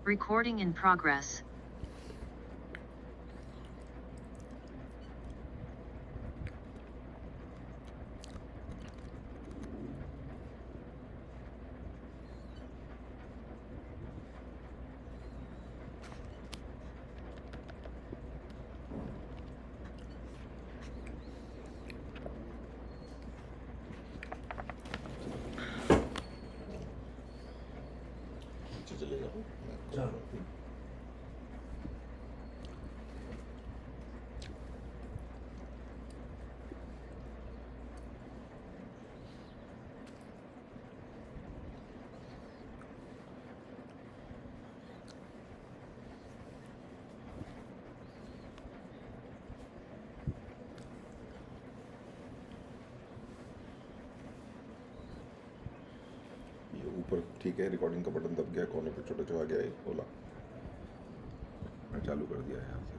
Recording in progress. चले जाओ। ये ऊपर ठीक है, रिकॉर्डिंग का बटन दब गया, कोने पे छोटा छोटा गया है, बोला मैं चालू कर दिया है यहाँ से।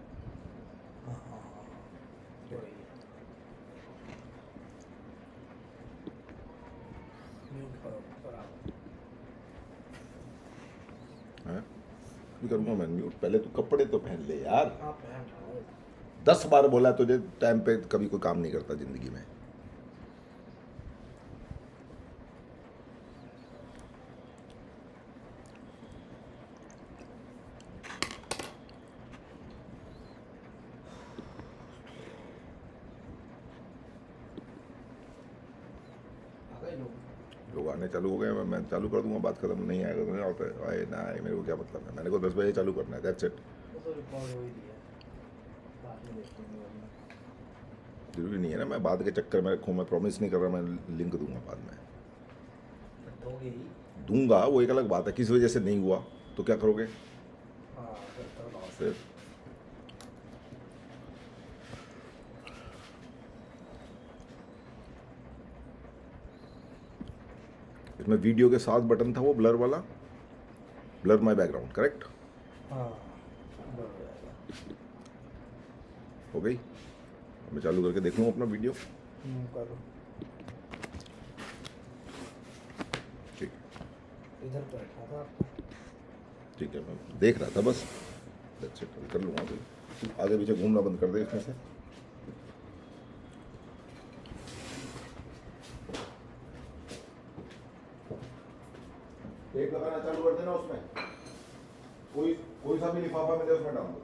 हाँ भी करूँगा मैं म्यूट। पहले तू कपड़े तो पहन ले यार। 10 बार बोला तुझे, टाइम पे कभी कोई काम नहीं करता जिंदगी में। लोग आने चालू हो गए, मैं चालू कर दूंगा, बात खत्म नहीं आएगा तो नहीं आता है, आए ना आए मेरे को क्या मतलब है। मैंने को 10 बजे चालू करना है, दैट्स इट। जरूरी नहीं है ना मैं बाद के चक्कर में रखूँ, मैं प्रॉमिस नहीं कर रहा, मैं लिंक दूंगा बाद में। दूंगा, वो एक अलग बात है। किस वजह से नहीं हुआ तो क्या करोगे फिर? इसमें वीडियो के साथ बटन था वो ब्लर वाला, ब्लर माय बैकग्राउंड, करेक्ट? हो गई। मैं चालू करके देख लूँ अपना वीडियो। ठीक, इधर बैठा था। ठीक है, मैं देख रहा था बस, दैट्स इट। कर लूँगा अभी। आगे पीछे घूमना बंद कर दे इसमें से। टेप लगाना चालू कर देना उसमें, कोई सा भी लिफाफा मिले उसमें डाल दो।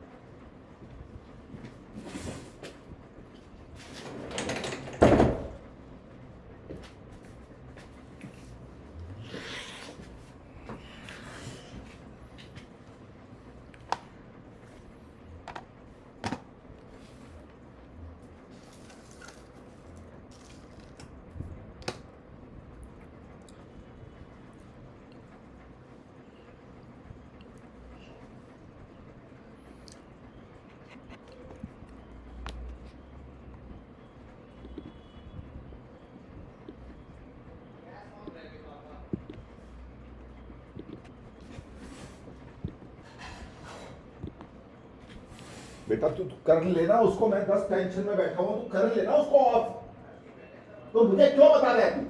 बेटा तू कर लेना उसको, मैं 10 टेंशन में बैठा हूं, तू कर लेना उसको ऑफ। तो मुझे क्यों बता रहा है तू,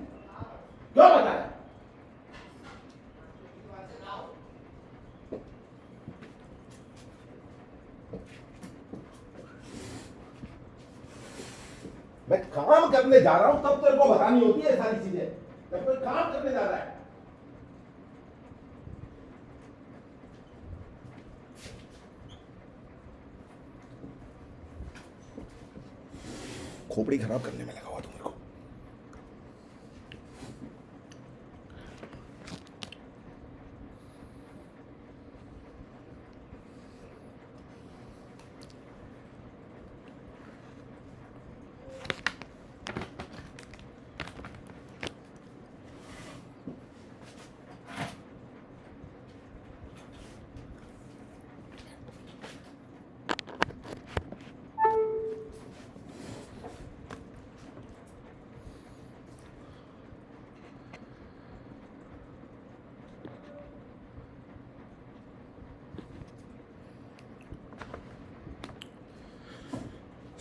क्यों बता रहा है? मैं काम करने जा रहा हूं तब तेरे को बतानी होती है सारी चीजें, जब कोई काम करने जा रहा है। खोपड़ी खराब करने में लगा हुआ तू मेरे को।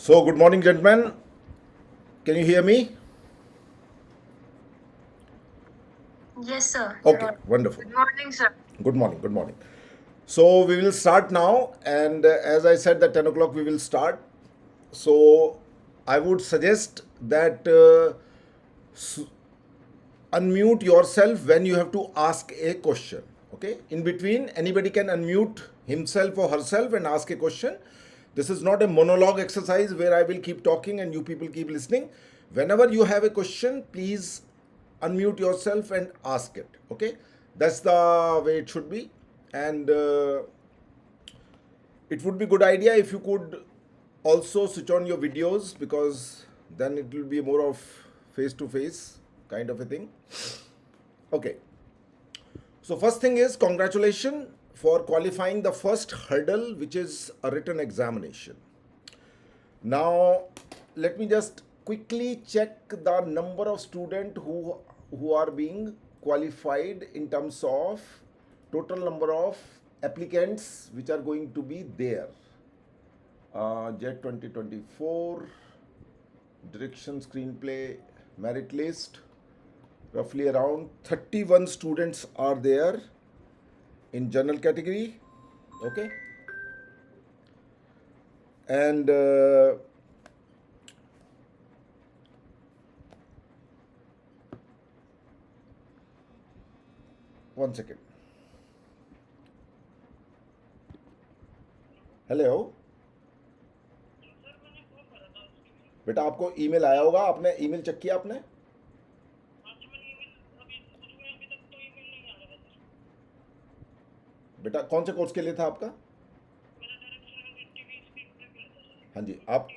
So, good morning, gentlemen. Can you hear me? Yes, sir. Okay, wonderful. Good morning, sir. Good morning, good morning. So we will start now, and as I said, that 10 o'clock we will start. So I would suggest that unmute yourself when you have to ask a question. Okay, in between, anybody can unmute himself or herself and ask a question. This is not a monologue exercise where I will keep talking and you people keep listening. Whenever you have a question, please unmute yourself and ask it. Okay, that's the way it should be. And it would be good idea if you could also switch on your videos, because then it will be more of face to face kind of a thing. Okay, so first thing is congratulations for qualifying the first hurdle, which is a written examination. Now let me just quickly check the number of students who are being qualified in terms of total number of applicants which are going to be there. JET 2024 direction screenplay merit list, roughly around 31 students are there in general category. Okay, and one second. Hello बेटा, आपको email आया होगा, आपने email check किया आपने? बेटा कौन से कोर्स के लिए था आपका? हाँ जी, आप,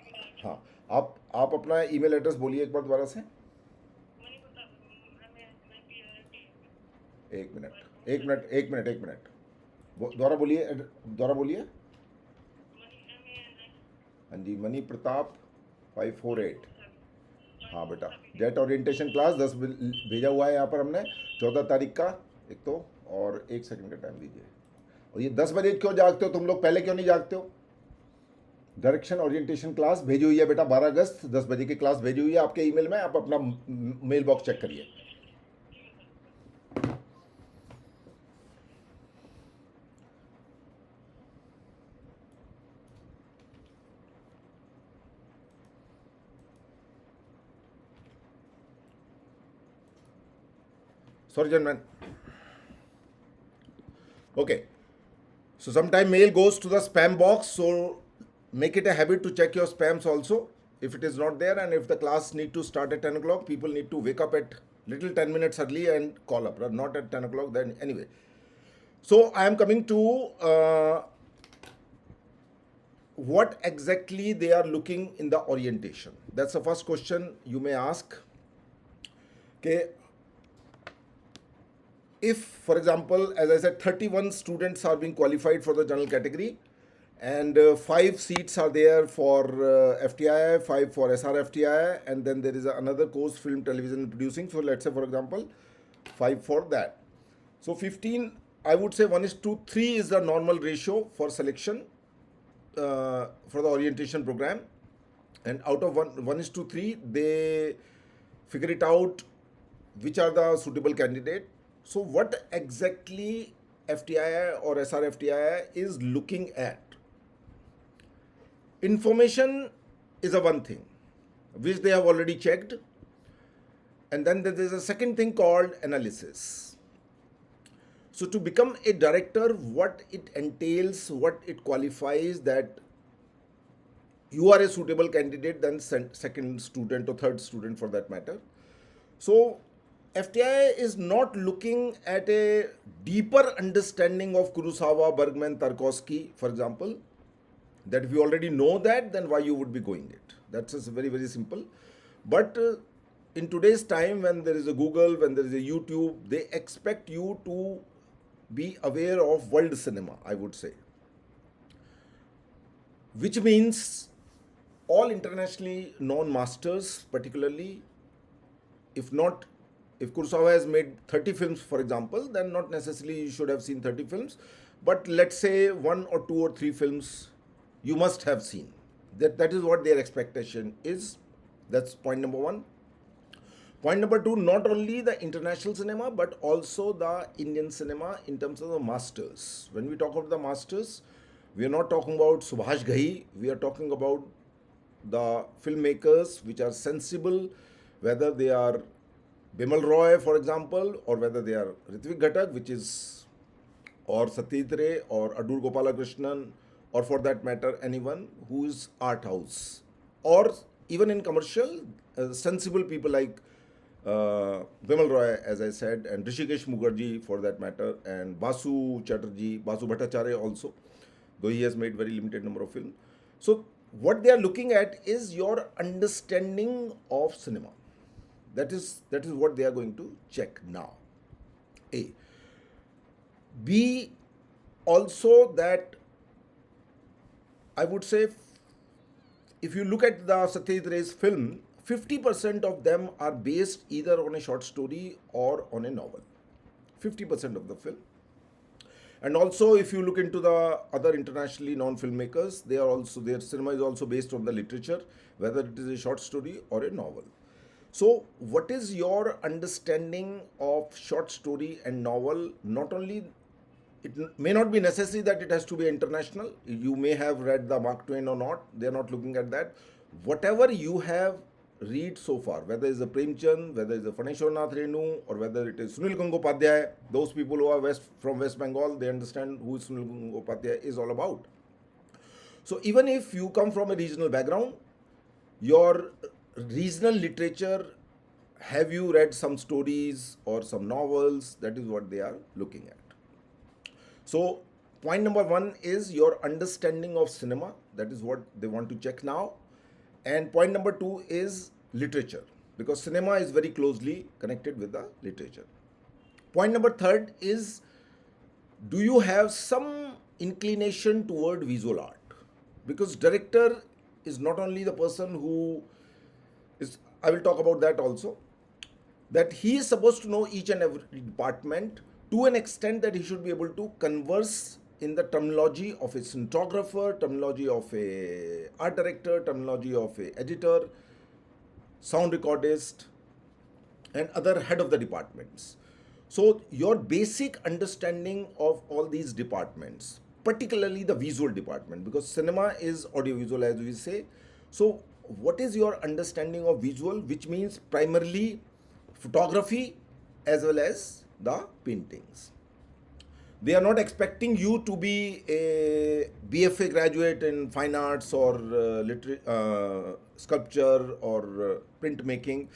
हाँ, आप अपना ईमेल एड्रेस बोलिए एक बार दोबारा से। एक मिनट दोबारा बोलिए। हाँ जी, मनी प्रताप 548। हाँ बेटा, जेट ओरिएंटेशन क्लास 10 भेजा हुआ है यहाँ पर हमने 14 तारीख का। एक तो और 1 सेकंड का टाइम दीजिए। और ये 10 बजे क्यों जागते हो तुम लोग, पहले क्यों नहीं जागते हो? डायरेक्शन ओरिएंटेशन क्लास भेजी हुई है बेटा, 12 अगस्त 10 बजे की क्लास भेजी हुई है आपके ईमेल में। आप अपना मेल बॉक्स चेक करिए। Sorry, gentlemen. Okay. So sometime mail goes to the spam box. So make it a habit to check your spams also if it is not there. And if the class need to start at 10 o'clock, people need to wake up at little 10 minutes early and call up. Not at 10 o'clock. Then anyway. So I am coming to what exactly they are looking in the orientation. That's the first question you may ask. Okay. If, for example, as I said, 31 students are being qualified for the general category, and 5 seats are there for FTI, 5 for SRFTI, and then there is another course, film, television, and producing. So let's say, for example, 5 for that. So 15, I would say 1:3 is the normal ratio for selection for the orientation program. And out of 1:3, they figure it out which are the suitable candidate. So what exactly FTI or SRFTI is looking at? Information is a one thing, which they have already checked. And then there is a second thing called analysis. So to become a director, what it entails, what it qualifies that you are a suitable candidate than second student or third student for that matter. So FTI is not looking at a deeper understanding of Kurosawa, Bergman, Tarkovsky, for example. That if you already know that, then why you would be going it? That's just very, very simple. But in today's time, when there is a Google, when there is a YouTube, they expect you to be aware of world cinema, I would say. Which means all internationally known masters, particularly, if Kurosawa has made 30 films, for example, then not necessarily you should have seen 30 films, but let's say 1 or 2 or 3 films you must have seen. That is what their expectation is. That's point number 1. Point number two, not only the international cinema but also the Indian cinema in terms of the masters. When we talk about the masters, we are not talking about Subhash Ghai, we are talking about the filmmakers which are sensible, whether they are Bimal Roy, for example, or whether they are Ritvik Ghatak, which is, or Satyajit Ray, or Adur Gopalakrishnan, or for that matter, anyone who is art house, or even in commercial, sensible people like Bimal Roy, as I said, and Rishikesh Mukherjee, for that matter, and Basu Chatterjee, Basu Bhattacharya also, though he has made very limited number of films. So what they are looking at is your understanding of cinema. That is what they are going to check now. A. B. Also that I would say, if you look at the Satyajit Ray's film, 50% of them are based either on a short story or on a novel. 50% of the film. And also, if you look into the other internationally known filmmakers, their cinema is also based on the literature, whether it is a short story or a novel. So, what is your understanding of short story and novel? Not only, it may not be necessary that it has to be international. You may have read the Mark Twain or not. They are not looking at that. Whatever you have read so far, whether it's a Premchand, whether it's a Phaneshwarnath Renu, or whether it is Sunil Gangopadhyay, those people who are from West Bengal, they understand who Sunil Gangopadhyay is all about. So even if you come from a regional background, your regional literature, have you read some stories or some novels? That is what they are looking at. So point number one is your understanding of cinema. That is what they want to check now. And point number two is literature, because cinema is very closely connected with the literature. Point number third is, do you have some inclination toward visual art? Because director is not only the person who is, I will talk about that also, that he is supposed to know each and every department to an extent that he should be able to converse in the terminology of a cinematographer, terminology of a art director, terminology of a editor, sound recordist, and other head of the departments. So your basic understanding of all these departments, particularly the visual department, because cinema is audiovisual, as we say. So what is your understanding of visual, which means primarily photography as well as the paintings? They are not expecting you to be a BFA graduate in fine arts or sculpture or printmaking,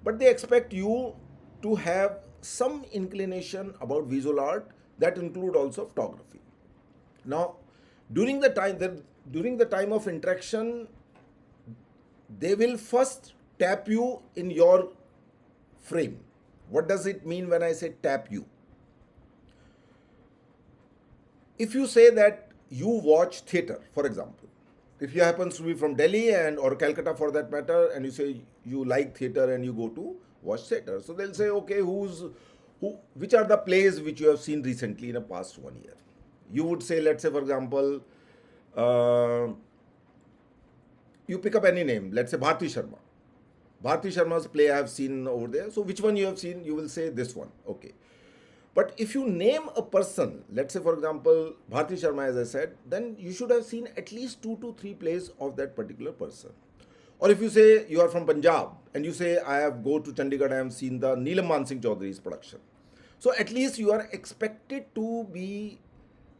but they expect you to have some inclination about visual art, that include also photography. Now, during the time of interaction, they will first tap you in your frame. What does it mean when I say tap you? If you say that you watch theatre, for example, if you happens to be from Delhi or Calcutta for that matter, and you say you like theatre and you go to watch theatre, so they'll say, okay, which are the plays which you have seen recently in the past 1 year? You would say, let's say for example, you pick up any name, let's say Bharti Sharma. Bharti Sharma's play I have seen over there. So which one you have seen? You will say this one. Okay. But if you name a person, let's say for example, Bharti Sharma, as I said, then you should have seen at least 2 to 3 plays of that particular person. Or if you say you are from Punjab and you say I have go to Chandigarh, I have seen the Neelam Mansingh Chaudhary's production. So at least you are expected to be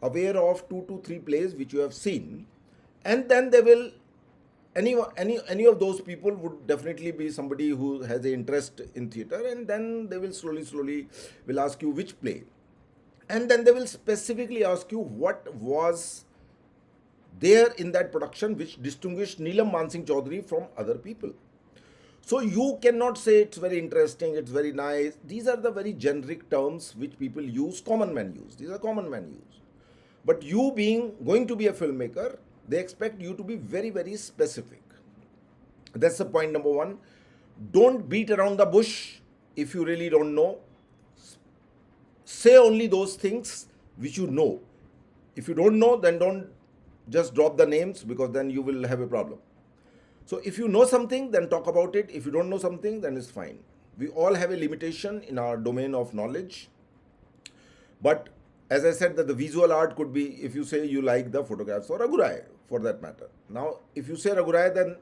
aware of 2 to 3 plays which you have seen, and then they will, any of those people would definitely be somebody who has an interest in theatre, and then they will slowly will ask you which play, and then they will specifically ask you what was there in that production which distinguished Neelam Mansingh Chaudhary from other people. So you cannot say it's very interesting, it's very nice. These are the very generic terms which people use, common man use. These are common man use. But you going to be a filmmaker, they expect you to be very, very specific. That's the point number one. Don't beat around the bush if you really don't know. Say only those things which you know. If you don't know, then don't just drop the names, because then you will have a problem. So if you know something, then talk about it. If you don't know something, then it's fine. We all have a limitation in our domain of knowledge. But as I said, that the visual art could be, if you say you like the photographs or Raghurai for that matter. Now, if you say Raghurai, then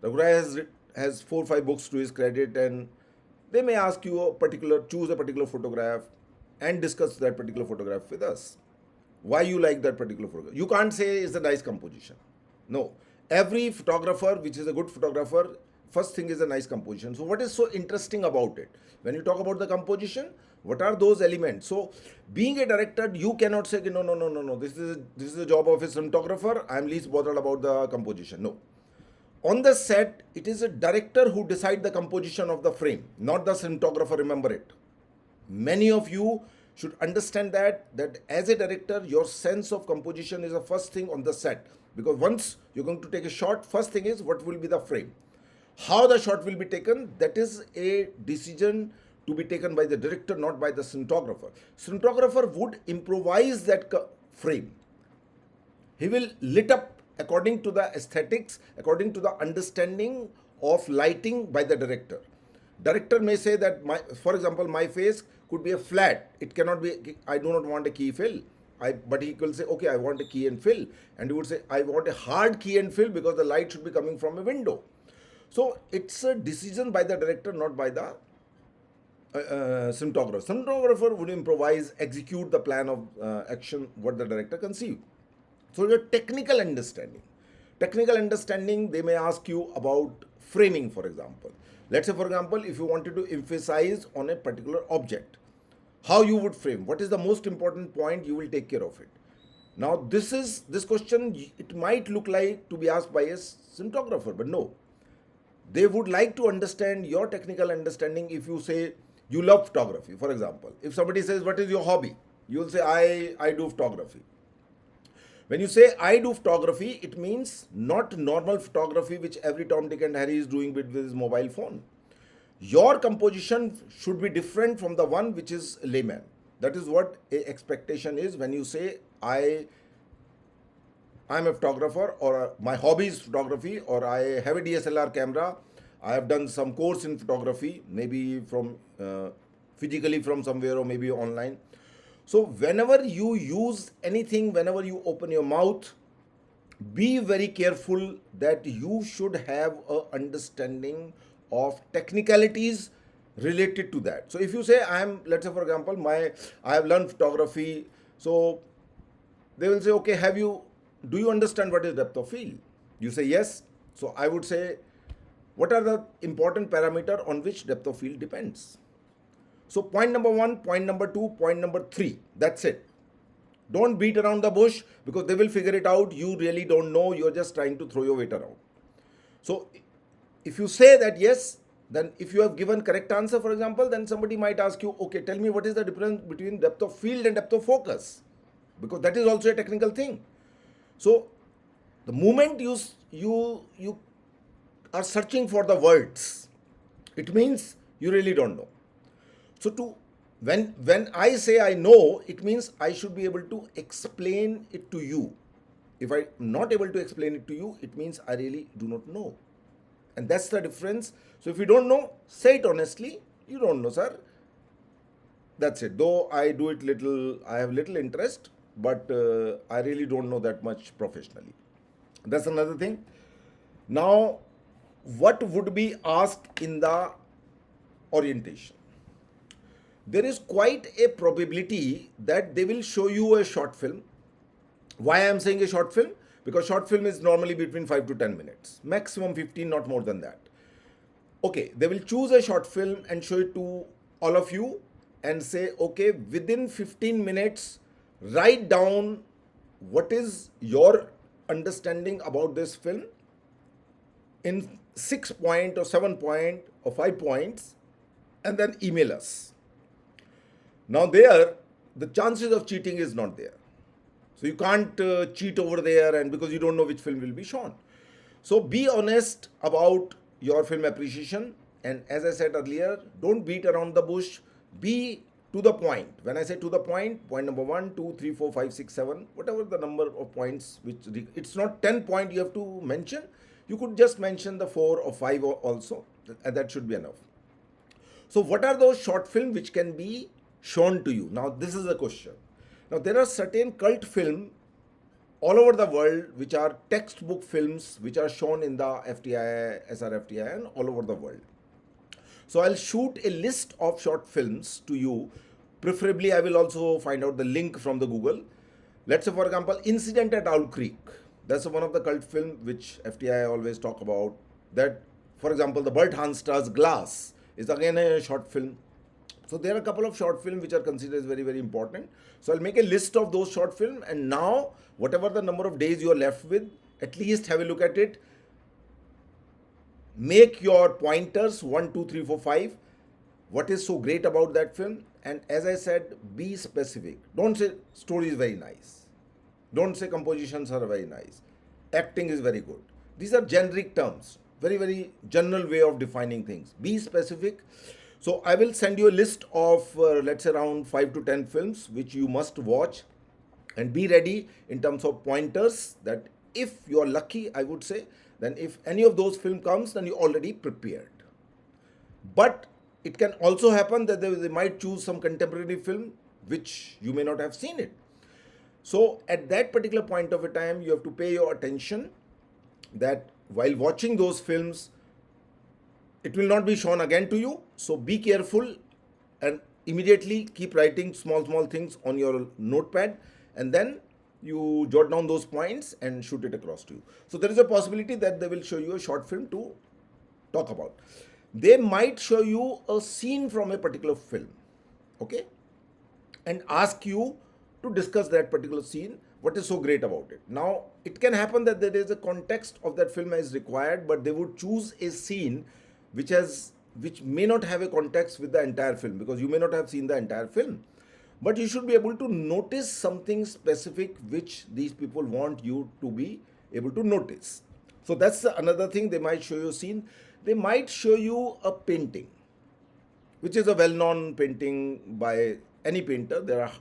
Raghurai has 4 or 5 books to his credit, and they may ask you choose a particular photograph and discuss that particular photograph with us. Why you like that particular photograph? You can't say it's a nice composition. No. Every photographer, which is a good photographer, first thing is a nice composition. So what is so interesting about it? When you talk about the composition, what are those elements? So being a director, you cannot say, no. This is the job of a cinematographer. I am least bothered about the composition. No. On the set, it is a director who decides the composition of the frame, not the cinematographer. Remember it. Many of you should understand that as a director, your sense of composition is the first thing on the set. Because once you're going to take a shot, first thing is what will be the frame. How the shot will be taken, that is a decision to be taken by the director, not by the cinematographer. Cinematographer would improvise that frame. He will lit up according to the aesthetics, according to the understanding of lighting by the director. Director may say that, for example, my face could be a flat. It cannot be, I do not want a key fill. But he will say, okay, I want a key and fill. And he would say, I want a hard key and fill because the light should be coming from a window. So it's a decision by the director, not by the cinematographer. Cinematographer would improvise, execute the plan of action, what the director conceived. So your technical understanding. Technical understanding, they may ask you about framing, for example. Let's say, for example, if you wanted to emphasize on a particular object, how you would frame, what is the most important point, you will take care of it. Now, this question, it might look like to be asked by a cinematographer, but no. They would like to understand your technical understanding. If you say you love photography, for example, if somebody says, what is your hobby? You will say, I do photography. When you say I do photography, it means not normal photography which every Tom, Dick and Harry is doing with his mobile phone. Your composition should be different from the one which is layman. That is what a expectation is when you say I'm a photographer, or my hobby is photography, or I have a DSLR camera. I have done some course in photography, maybe from physically from somewhere or maybe online. So whenever you use anything, whenever you open your mouth, be very careful that you should have a understanding of technicalities related to that. So if you say let's say for example, I have learned photography, so they will say, okay, do you understand what is depth of field? You say yes. So I would say, what are the important parameter on which depth of field depends? So point number 1, point number 2, point number 3, that's it. Don't beat around the bush, because they will figure it out. You really don't know. You're just trying to throw your weight around. So if you say that yes, then if you have given correct answer, for example, then somebody might ask you, okay, tell me what is the difference between depth of field and depth of focus, because that is also a technical thing. So the moment you are searching for the words, it means you really don't know. So when I say I know, it means I should be able to explain it to you. If I'm not able to explain it to you, it means I really do not know. And that's the difference. So if you don't know, say it honestly. You don't know, sir. That's it. Though I do it I have little interest, but I really don't know that much professionally. That's another thing. Now, what would be asked in the orientation? There is quite a probability that they will show you a short film. Why I am saying a short film? Because short film is normally between 5 to 10 minutes, maximum 15, not more than that. Okay, they will choose a short film and show it to all of you and say, okay, within 15 minutes, write down what is your understanding about this film in 6 point or 7 point or 5 points, and then email us. Now there, the chances of cheating is not there. So you can't cheat over there, and because you don't know which film will be shown. So be honest about your film appreciation. And as I said earlier, don't beat around the bush. Be to the point. When I say to the point number 1, 2, 3, 4, 5, 6, 7, whatever the number of points, it's not 10 point you have to mention. You could just mention the 4 or 5 also, and that should be enough. So what are those short films which can be shown to you? Now this is a question. Now there are certain cult film all over the world which are textbook films which are shown in the FTI, SRFTI and all over the world. So I'll shoot a list of short films to you. Preferably, I will also find out the link from the Google. Let's say, for example, Incident at Owl Creek. That's one of the cult film which FTI always talk about. That, for example, the Bert Hansta's Glass is again a short film. So there are a couple of short films which are considered as very, very important. So I'll make a list of those short films, and now whatever the number of days you are left with, at least have a look at it. Make your pointers 1, 2, 3, 4, 5. What is so great about that film? And as I said, be specific. Don't say story is very nice. Don't say compositions are very nice. Acting is very good. These are generic terms. Very, very general way of defining things. Be specific. So I will send you a list of let's say around 5 to 10 films which you must watch, and be ready in terms of pointers that if you are lucky, I would say, then if any of those film comes, then you're already prepared. But it can also happen that they might choose some contemporary film which you may not have seen it. So at that particular point of a time, you have to pay your attention that while watching those films, it will not be shown again to you. So be careful and immediately keep writing small things on your notepad, and then you jot down those points and shoot it across to you. So there is a possibility that they will show you a short film to talk about. They might show you a scene from a particular film, okay, and ask you to discuss that particular scene. What is so great about it? Now, it can happen that there is a context of that film is required, but they would choose a scene which may not have a context with the entire film, because you may not have seen the entire film. But you should be able to notice something specific which these people want you to be able to notice. So that's another thing. They might show you a scene. They might show you a painting, which is a well-known painting by any painter. There are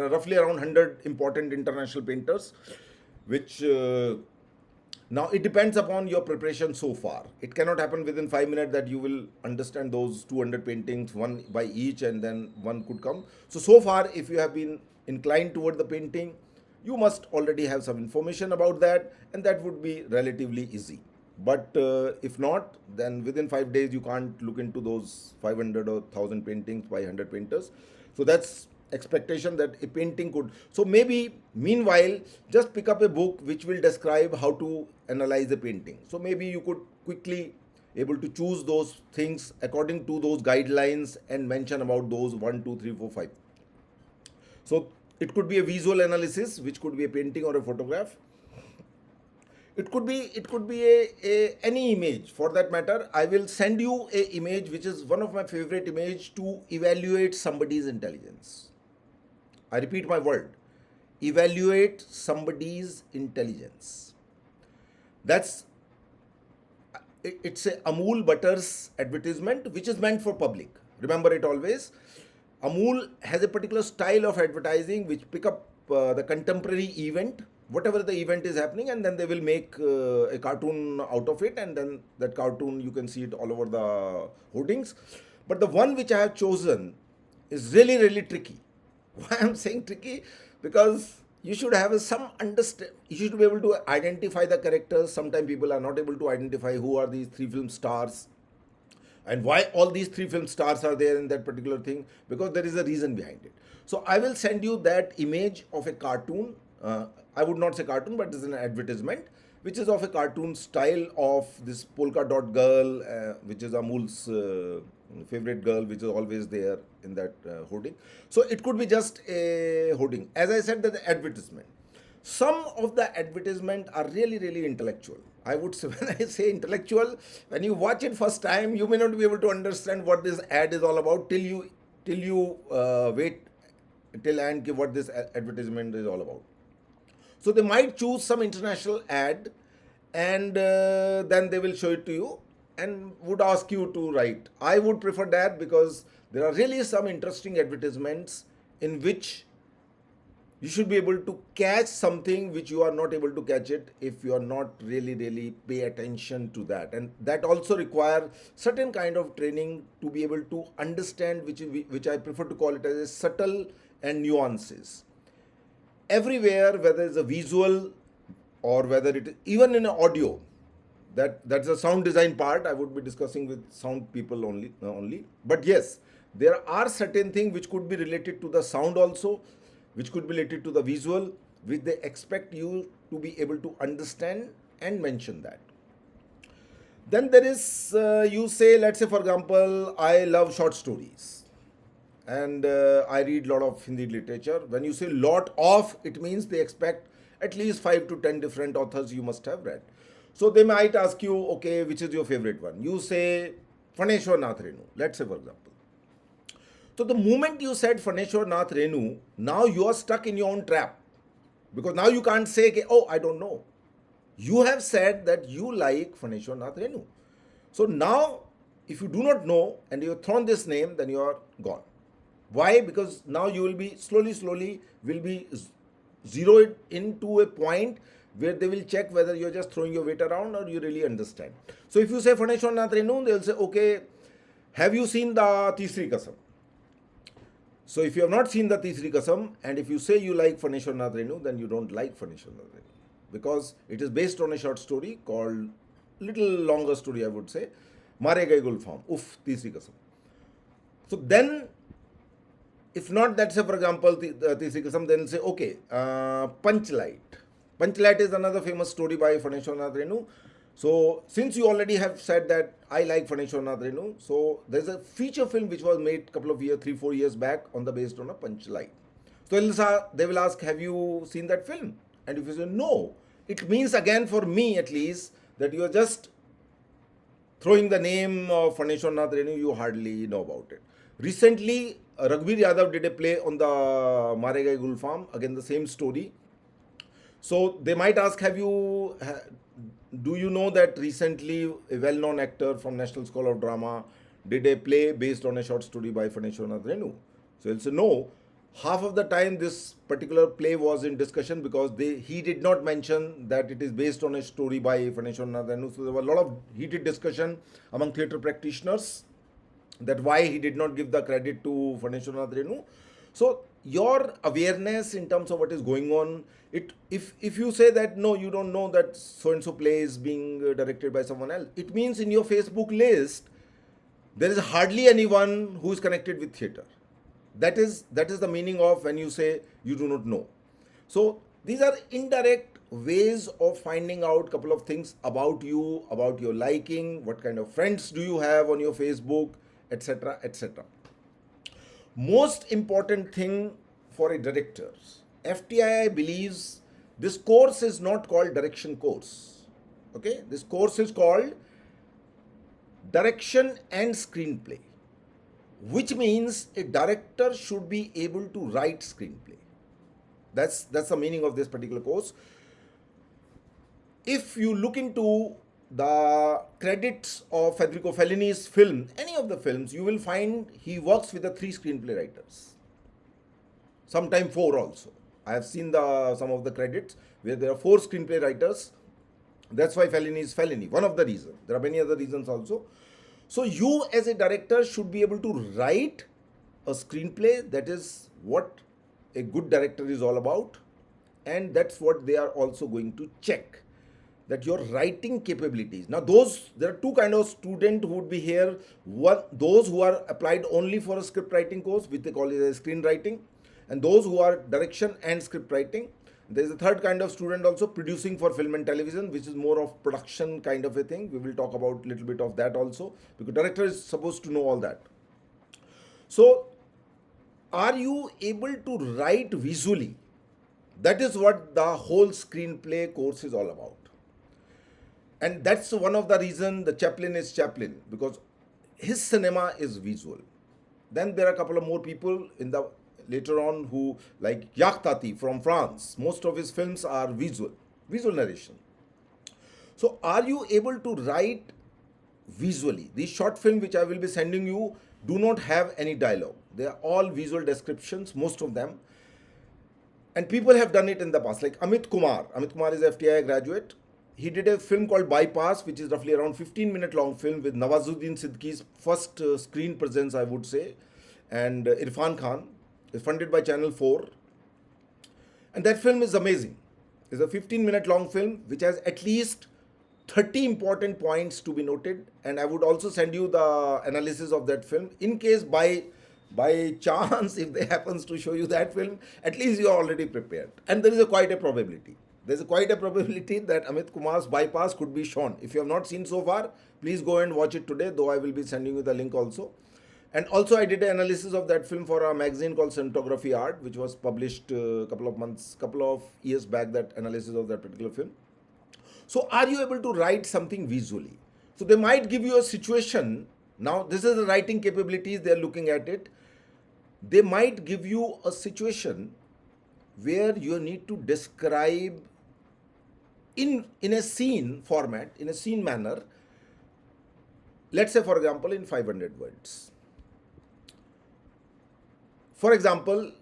roughly around 100 important international painters, which now it depends upon your preparation so far. It cannot happen within 5 minutes that you will understand those 200 paintings, one by each, and then one could come. So far, if you have been inclined toward the painting, you must already have some information about that, and that would be relatively easy. But if not, then within 5 days you can't look into those 500 or 1000 paintings by 100 painters. So that's expectation that a painting could. So maybe meanwhile, just pick up a book which will describe how to analyze a painting. So maybe you could quickly able to choose those things according to those guidelines and mention about those 1, 2, 3, 4, 5. So it could be a visual analysis, which could be a painting or a photograph. It could be any image for that matter. I will send you a image which is one of my favorite image to evaluate somebody's intelligence. I repeat my word, evaluate somebody's intelligence. It's a Amul Butters advertisement which is meant for public. Remember it always. Amul has a particular style of advertising which pick up the contemporary event, whatever the event is happening, and then they will make a cartoon out of it, and then that cartoon you can see it all over the hoardings. But the one which I have chosen is really, really tricky. Why I'm saying tricky? Because you should have some understand. You should be able to identify the characters. Sometimes people are not able to identify who are these 3 film stars and why all these 3 film stars are there in that particular thing, because there is a reason behind it. So I will send you that image of a cartoon. I would not say cartoon, but it's an advertisement which is of a cartoon style of this polka dot girl, which is Amul's favorite girl, which is always there in that hoarding. So it could be just a hoarding. As I said, that the advertisement. Some of the advertisement are really, really intellectual. I would say, when I say intellectual, when you watch it first time, you may not be able to understand what this ad is all about till you wait till end what this advertisement is all about. So they might choose some international ad, and then they will show it to you and would ask you to write. I would prefer that because there are really some interesting advertisements in which You should be able to catch something which you are not able to catch it if you are not really pay attention to that. And that also require certain kind of training to be able to understand, which I prefer to call it as a subtle and nuances. Everywhere, whether it's a visual or whether it is even in audio, that's a sound design part I would be discussing with sound people only. But yes, there are certain things which could be related to the sound also, which could be related to the visual, which they expect you to be able to understand and mention that. Then there is, you say, let's say for example, I love short stories and I read a lot of Hindi literature. When you say lot of, it means they expect at least 5 to 10 different authors you must have read. So they might ask you, okay, which is your favorite one? You say Phaneshwar Nath Renu, let's say for example. So the moment you said Phaneshwar Nath Renu, now you are stuck in your own trap. Because now you can't say, okay, oh, I don't know. You have said that you like Phaneshwar Nath Renu. So now, if you do not know and you have thrown this name, then you are gone. Why? Because now you will be slowly will be zeroed into a point where they will check whether you're just throwing your weight around or you really understand. So if you say Phaneshwar Nath Renu, they'll say, okay, have you seen the Tisri Kasam? So if you have not seen the Tisri Kasam and if you say you like Phaneshwar Nath Renu, then you don't like Phaneshwar Nath Renu. Because it is based on a short story called, little longer story I would say, Mare Gaye Gulfam, Uff, Tisri Kasam. So then, if not that, say for example, Tisri Kasam, then say, okay, Panchlight. Panchlight is another famous story by Phaneshwar Nath Renu. So since you already have said that I like Phaneshwar Nath Renu, so there's a feature film which was made couple of years, 3-4 years back based on a Panchlight. So they will ask, have you seen that film? And if you say no, it means again for me at least that you are just throwing the name of Phaneshwar Nath Renu, you hardly know about it. Recently, Raghbir Yadav did a play on the Mare Gaye Gulfam, again the same story. So they might ask, do you know that recently a well-known actor from National School of Drama did a play based on a short story by Phaneshwar Nath Renu? So he'll say no. Half of the time this particular play was in discussion because he did not mention that it is based on a story by Phaneshwar Nath Renu. So there was a lot of heated discussion among theatre practitioners that why he did not give the credit to Phaneshwar Nath Renu. So your awareness in terms of what is going on, if you say that no, you don't know that so and so play is being directed by someone else, it means in your Facebook list there is hardly anyone who is connected with theatre. That is the meaning of when you say you do not know. So these are indirect ways of finding out couple of things about you, about your liking, what kind of friends do you have on your Facebook, etc., etc. Most important thing for a director, FTII believes this course is not called direction course. Okay, this course is called direction and screenplay, which means a director should be able to write screenplay. That's the meaning of this particular course. If you look into the credits of Federico Fellini's film, any of the films, you will find he works with the 3 screenplay writers. Sometimes 4 also. I have seen some of the credits where there are 4 screenplay writers. That's why Fellini is Fellini. One of the reasons. There are many other reasons also. So you as a director should be able to write a screenplay. That is what a good director is all about. And that's what they are also going to check, that your writing capabilities. Now there are 2 kind of student who would be here. One, those who are applied only for a script writing course, which they call it as screenwriting, and those who are direction and script writing. There is a third kind of student also, producing for film and television, which is more of production kind of a thing. We will talk about a little bit of that also, because director is supposed to know all that. So are you able to write visually? That is what the whole screenplay course is all about. And that's one of the reasons the Chaplin is Chaplin, because his cinema is visual. Then there are a couple of more people later on who, like Jacques Tati from France, most of his films are visual narration. So are you able to write visually? These short films which I will be sending you do not have any dialogue. They are all visual descriptions, most of them. And people have done it in the past, like Amit Kumar. Amit Kumar is a FTI graduate. He did a film called Bypass, which is roughly around 15-minute long film with Nawazuddin Siddiqui's first screen presence, I would say, and Irfan Khan. It's funded by Channel 4. And that film is amazing. It's a 15-minute long film which has at least 30 important points to be noted. And I would also send you the analysis of that film in case by chance if they happens to show you that film, at least you are already prepared. And there is quite a probability. There's quite a probability that Amit Kumar's Bypass could be shown. If you have not seen so far, please go and watch it today, though I will be sending you the link also. And also I did an analysis of that film for a magazine called Cinematography Art, which was published a couple of years back, that analysis of that particular film. So are you able to write something visually? So they might give you a situation. Now this is the writing capabilities, they are looking at it. They might give you a situation where you need to describe in a scene format, in a scene manner, let's say for example in 500 words. For example,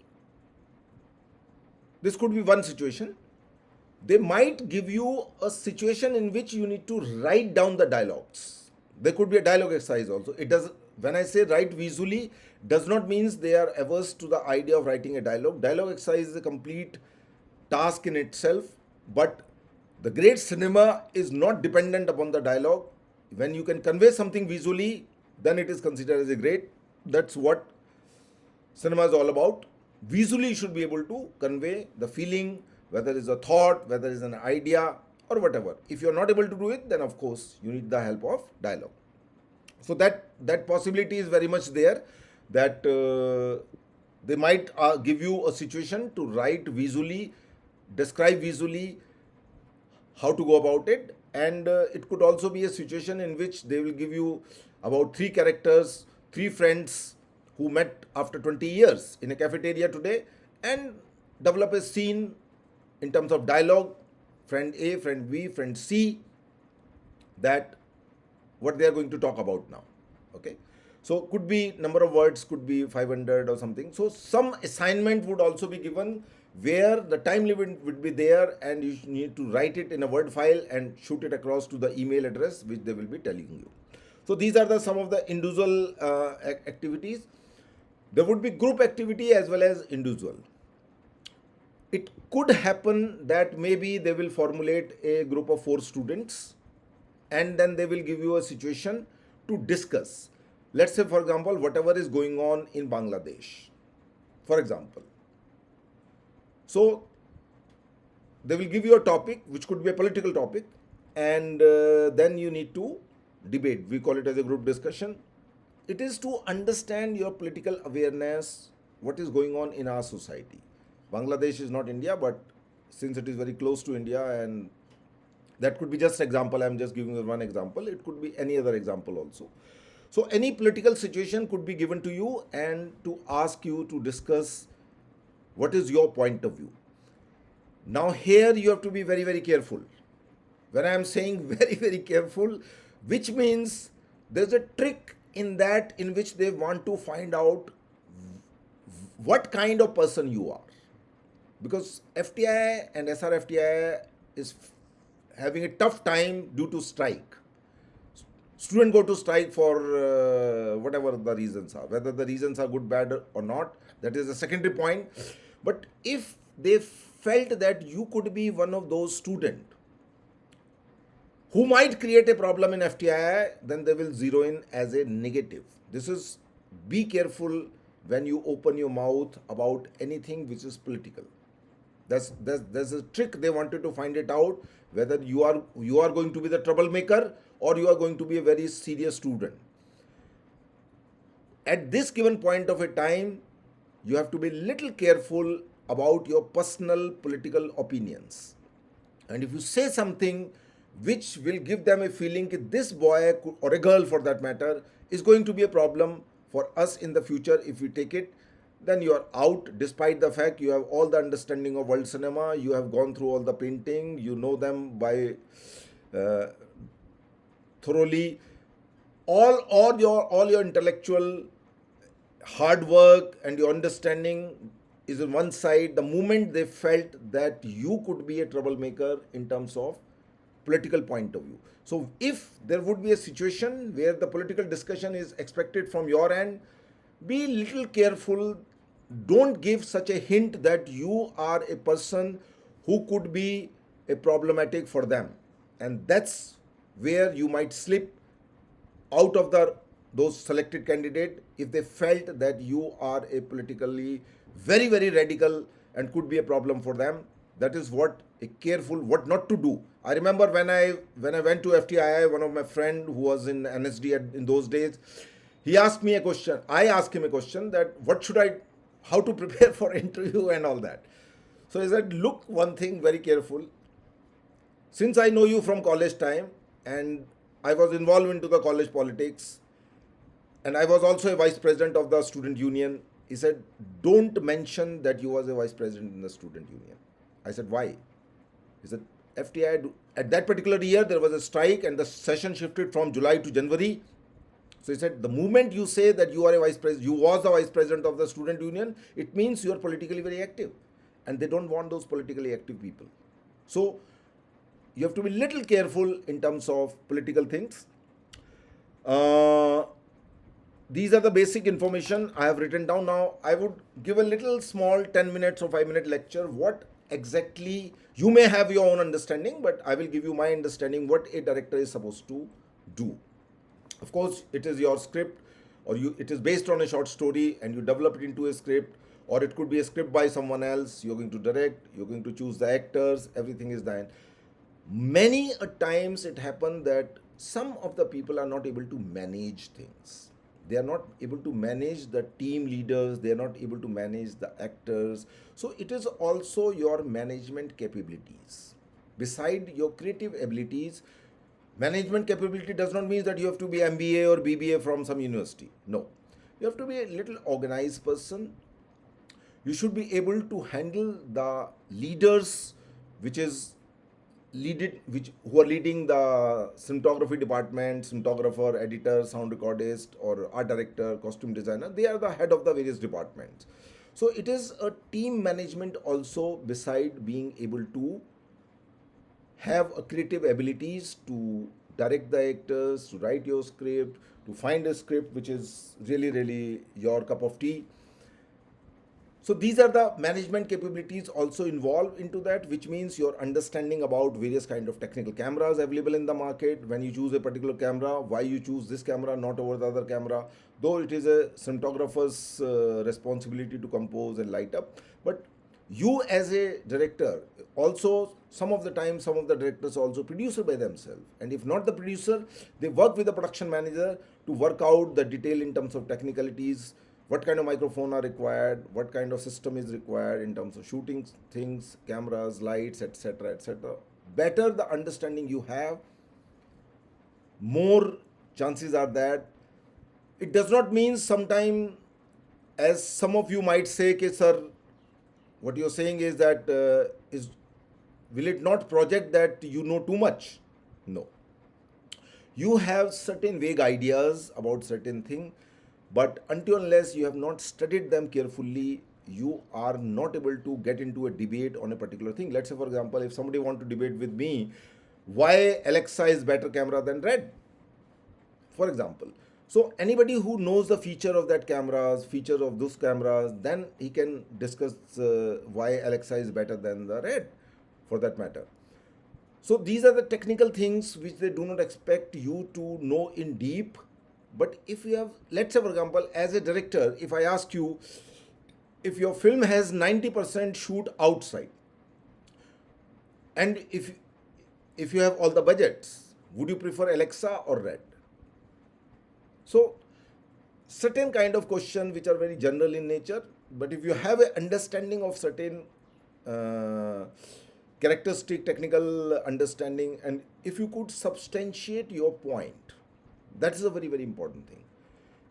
this could be one situation. They might give you a situation in which you need to write down the dialogues. There could be a dialogue exercise also. It does, when I say write visually, does not mean they are averse to the idea of writing a dialogue. Dialogue exercise is a complete task in itself, but the great cinema is not dependent upon the dialogue. When you can convey something visually, then it is considered as a great. That's what cinema is all about. Visually you should be able to convey the feeling, whether it's a thought, whether it's an idea or whatever. If you're not able to do it, then of course you need the help of dialogue. So that possibility is very much there, that they might give you a situation to write visually, describe visually how to go about it. And it could also be a situation in which they will give you about 3 characters, 3 friends who met after 20 years in a cafeteria today, and develop a scene in terms of dialogue, friend A, friend B, friend C, that what they are going to talk about now. Okay, so could be number of words, could be 500 or something. So some assignment would also be given where the time limit would be there, and you need to write it in a Word file and shoot it across to the email address which they will be telling you. So these are some of the individual activities. There would be group activity as well as individual. It could happen that maybe they will formulate a group of 4 students and then they will give you a situation to discuss. Let's say for example, whatever is going on in Bangladesh, for example. So they will give you a topic which could be a political topic, and then you need to debate. We call it as a group discussion. It is to understand your political awareness, what is going on in our society. Bangladesh is not India, but since it is very close to India, and that could be just example, I'm just giving you one example. It could be any other example also. So any political situation could be given to you and to ask you to discuss what is your point of view. Now here you have to be very, very careful. When I am saying very, very careful, which means there's a trick in that in which they want to find out what kind of person you are. Because FTI and SRFTI is having a tough time due to strike. Students go to strike for whatever the reasons are. Whether the reasons are good, bad or not, that is a secondary point. But if they felt that you could be one of those students who might create a problem in FTI, then they will zero in as a negative. This is, be careful when you open your mouth about anything which is political. There's a trick. They wanted to find it out whether you are going to be the troublemaker or you are going to be a very serious student. At this given point of a time, you have to be little careful about your personal political opinions. And if you say something which will give them a feeling that this boy or a girl for that matter is going to be a problem for us in the future if we take it, then you are out, despite the fact you have all the understanding of world cinema, you have gone through all the painting, you know them by thoroughly, all your intellectual hard work and your understanding is on one side. The moment they felt that you could be a troublemaker in terms of political point of view. So if there would be a situation where the political discussion is expected from your end, be little careful. Don't give such a hint that you are a person who could be a problematic for them, and that's where you might slip out of those selected candidate if they felt that you are a politically very radical and could be a problem for them. That is what a careful what not to do. I remember when I went to FTII, one of my friend who was in NSD in those days, he asked me a question. I asked him a question that what should I, how to prepare for interview and all that. So he said, look, one thing very careful. Since I know you from college time and I was involved into the college politics and I was also a vice president of the student union, he said, don't mention that you was a vice president in the student union. I said, why? He said, FTI, at that particular year, there was a strike and the session shifted from July to January. So he said, the moment you say that you are a vice president, you was the vice president of the student union, it means you are politically very active. And they don't want those politically active people. So you have to be little careful in terms of political things. These are the basic information I have written down. Now I would give a little small 10 minutes or 5-minute lecture. What exactly, you may have your own understanding, but I will give you my understanding what a director is supposed to do. Of course, it is your script, or it is based on a short story and you develop it into a script, or it could be a script by someone else. You're going to direct, you're going to choose the actors, everything is done. Many a times it happens that some of the people are not able to manage things. They are not able to manage the team leaders, they are not able to manage the actors. So it is also your management capabilities. Beside your creative abilities, management capability does not mean that you have to be MBA or BBA from some university. No. You have to be a little organized person. You should be able to handle the leaders who are leading the cinematography department, cinematographer, editor, sound recordist, or art director, costume designer. They are the head of the various departments. So it is a team management also, beside being able to have a creative abilities to direct the actors, to write your script, to find a script which is really your cup of tea. So these are the management capabilities also involved into that, which means your understanding about various kind of technical cameras available in the market. When you choose a particular camera, why you choose this camera, not over the other camera, though it is a cinematographer's responsibility to compose and light up. But you as a director, also some of the time, some of the directors also producer by themselves. And if not the producer, they work with the production manager to work out the detail in terms of technicalities, what kind of microphone are required, what kind of system is required in terms of shooting things, cameras, lights, etc., etc. Better the understanding you have, more chances are that. It does not mean sometime, as some of you might say, okay, sir, what you're saying is that will it not project that you know too much? No. You have certain vague ideas about certain thing, but until unless you have not studied them carefully, you are not able to get into a debate on a particular thing. Let's say, for example, if somebody want to debate with me why Alexa is better camera than Red, for example. So anybody who knows the feature of that cameras, feature of those cameras, then he can discuss why Alexa is better than the Red, for that matter. So these are the technical things which they do not expect you to know in deep. But if you have, let's say for example, as a director, if I ask you, if your film has 90% shoot outside, and if you have all the budgets, would you prefer Alexa or Red? So certain kind of question which are very general in nature, but if you have an understanding of certain characteristic, technical understanding, and if you could substantiate your point, that is a very important thing.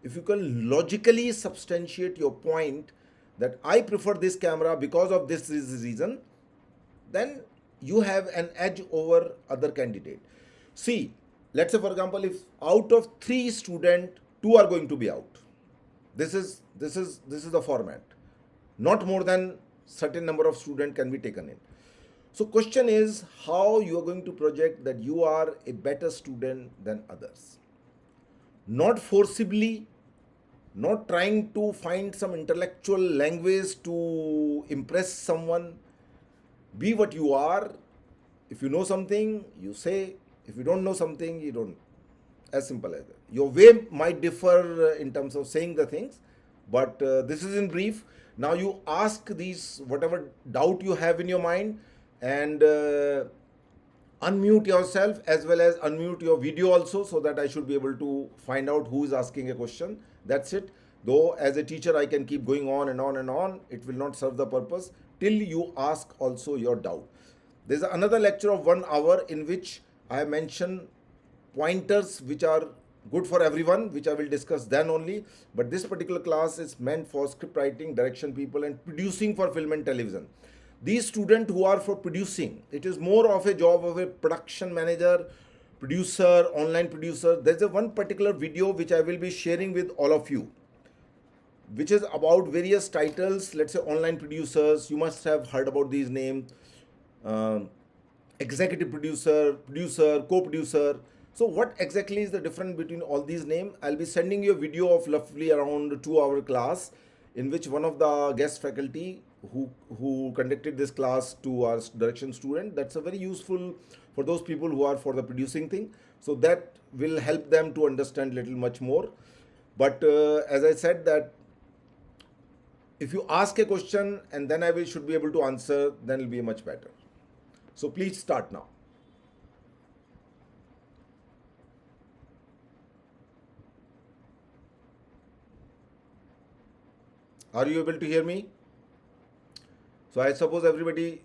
If you can logically substantiate your point that I prefer this camera because of this reason, then you have an edge over other candidate. See, let's say for example, if out of 3 students, 2 are going to be out. This is the format. Not more than certain number of student can be taken in. So question is how you are going to project that you are a better student than others. Not forcibly, not trying to find some intellectual language to impress someone. Be what you are. If you know something, you say. If you don't know something, you don't. As simple as that. Your way might differ in terms of saying the things, but this is in brief. Now you ask these whatever doubt you have in your mind, and unmute yourself as well as unmute your video also, so that I should be able to find out who is asking a question. That's it. Though as a teacher I can keep going on and on and on, it will not serve the purpose till you ask also your doubt. There's another lecture of 1 hour in which I mention pointers which are good for everyone, which I will discuss then only. But this particular class is meant for script writing, direction people, and producing for film and television. These students who are for producing, it is more of a job of a production manager, producer, online producer. There's a one particular video which I will be sharing with all of you, which is about various titles. Let's say online producers, you must have heard about these names. Um, Executive producer, producer, co-producer. So what exactly is the difference between all these names? I'll be sending you a video of roughly around 2 hour class in which one of the guest faculty who conducted this class to our direction student. That's a very useful for those people who are for the producing thing. So that will help them to understand little much more. But as I said that if you ask a question and then should be able to answer, then it'll be much better. So please start now. Are you able to hear me? So I suppose everybody.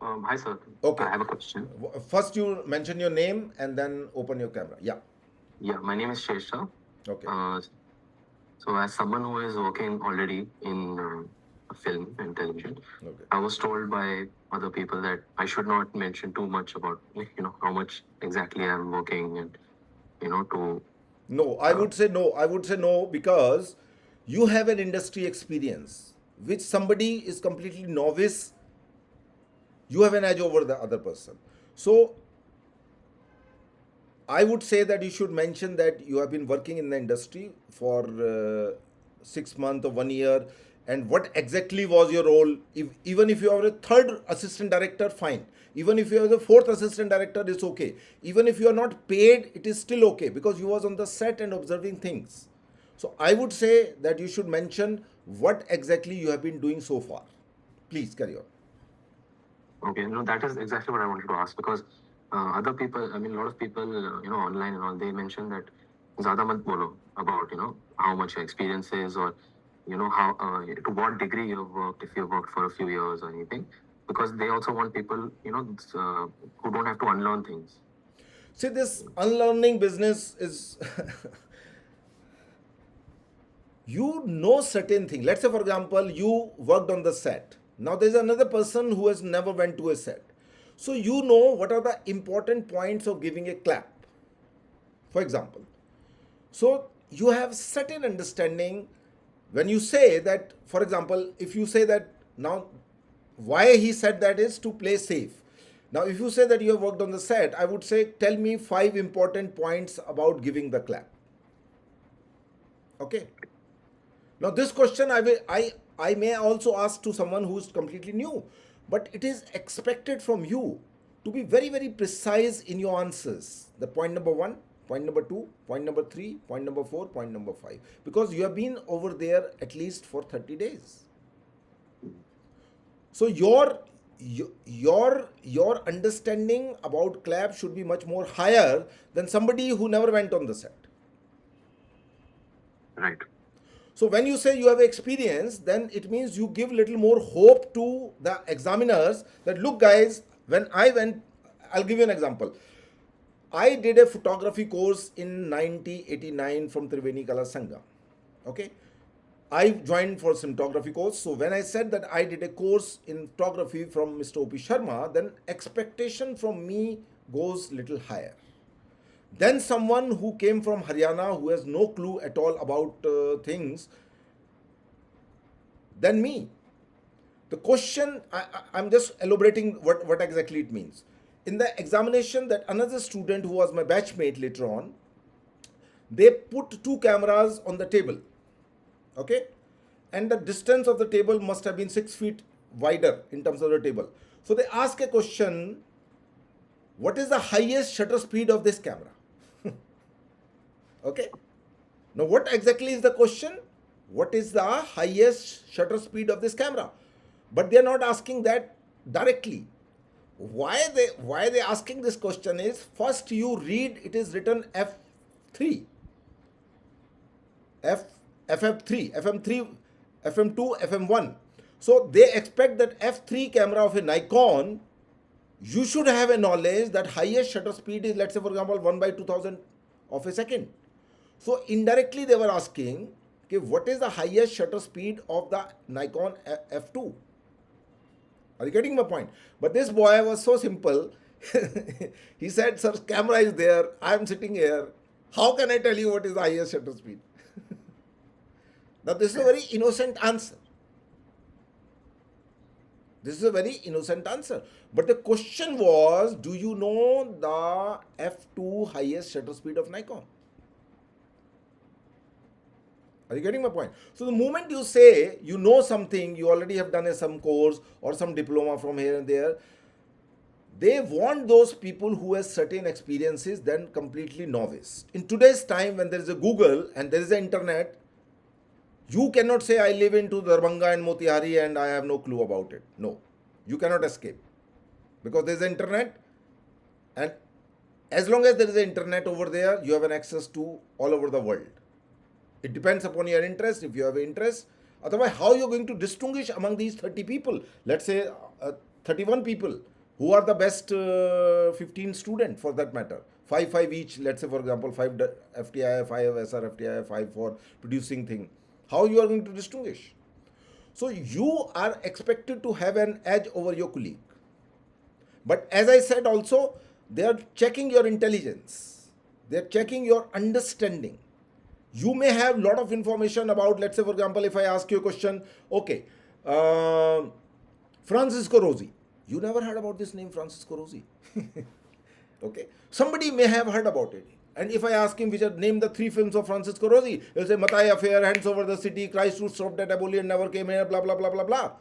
Hi, sir. Okay. I have a question. First, you mention your name and then open your camera. Yeah. Yeah, my name is Shesha. Okay. So, as someone who is working already in film and television, Okay. I was told by other people that I should not mention too much about, how much exactly I'm working and, to. No, I would say no. I would say no because you have an industry experience, which somebody is completely novice. You have an edge over the other person. So I would say that you should mention that you have been working in the industry for 6 months or 1 year, and what exactly was your role. Even if you are a third assistant director, fine. Even if you are the fourth assistant director, it's okay. Even if you are not paid, it is still okay because you was on the set and observing things. So I would say that you should mention what exactly you have been doing so far. Please carry on. Okay, that is exactly what I wanted to ask because other people, a lot of people, online and all, they mention that ज़्यादा मत बोलो about, how much your experience is or, how, to what degree you have worked, if you have worked for a few years or anything, because they also want people, who don't have to unlearn things. See, this unlearning business is you know certain thing. Let's say, for example, you worked on the set. Now there's another person who has never went to a set. So you know what are the important points of giving a clap, for example. So you have certain understanding when you say that, for example, if you say that now why he said that is to play safe. Now if you say that you have worked on the set, I would say tell me 5 important points about giving the clap. Okay. Now this question I may also ask to someone who is completely new, but it is expected from you to be very, very precise in your answers. The point number 1, point number 2, point number 3, point number 4, point number 5, because you have been over there at least for 30 days. So your understanding about clap should be much more higher than somebody who never went on the set. Right. So when you say you have experience, then it means you give little more hope to the examiners that look guys, when I went, I'll give you an example. I did a photography course in 1989 from Triveni Kala Sangha. Okay. I joined for cinematography course. So when I said that I did a course in photography from Mr. O.P. Sharma, then expectation from me goes little higher. Then someone who came from Haryana who has no clue at all about things, than me. The question, I'm just elaborating what exactly it means. In the examination, that another student who was my batchmate later on, they put two cameras on the table, okay, and the distance of the table must have been 6 feet wider in terms of the table. So they ask a question: what is the highest shutter speed of this camera? Okay, now what exactly is the question? What is the highest shutter speed of this camera? But they are not asking that directly. Why they asking this question is, first you read, it is written f3, f ff3, fm3, fm2, fm1. So they expect that f3 camera of a Nikon, you should have a knowledge that highest shutter speed is, let's say for example, 1/2000 of a second. So indirectly they were asking, okay, what is the highest shutter speed of the Nikon f2? Are you getting my point? But this boy was so simple. He said, sir, camera is there, I am sitting here, how can I tell you what is the highest shutter speed? Now this is a very innocent answer. This is a very innocent answer. But the question was, do you know the f2 highest shutter speed of Nikon? Are you getting my point? So the moment you say you know something, you already have done some course or some diploma from here and there, they want those people who has certain experiences than completely novice. In today's time, when there is a Google and there is an internet, you cannot say I live into Darbhanga and Motihari and I have no clue about it. No, you cannot escape, because there is an internet, and as long as there is an internet over there, you have an access to all over the world. It depends upon your interest, if you have an interest. Otherwise, how you are going to distinguish among these 30 people? Let's say 31 people. Who are the best 15 students for that matter? 5 each, let's say for example, 5 FTI, 5 SRFTI, 5 for producing thing. How you are going to distinguish? So you are expected to have an edge over your colleague. But as I said also, they are checking your intelligence. They are checking your understanding. You may have lot of information about, let's say for example, if I ask you a question, okay, Francisco Rosi. You never heard about this name, Francisco Rosi. Okay, somebody may have heard about it. And if I ask him, name the 3 films of Francisco Rosi, he'll say Matai Affair, Hands Over the City, Christ Who Stopped at Eboli and Never Came Here, blah blah blah blah blah.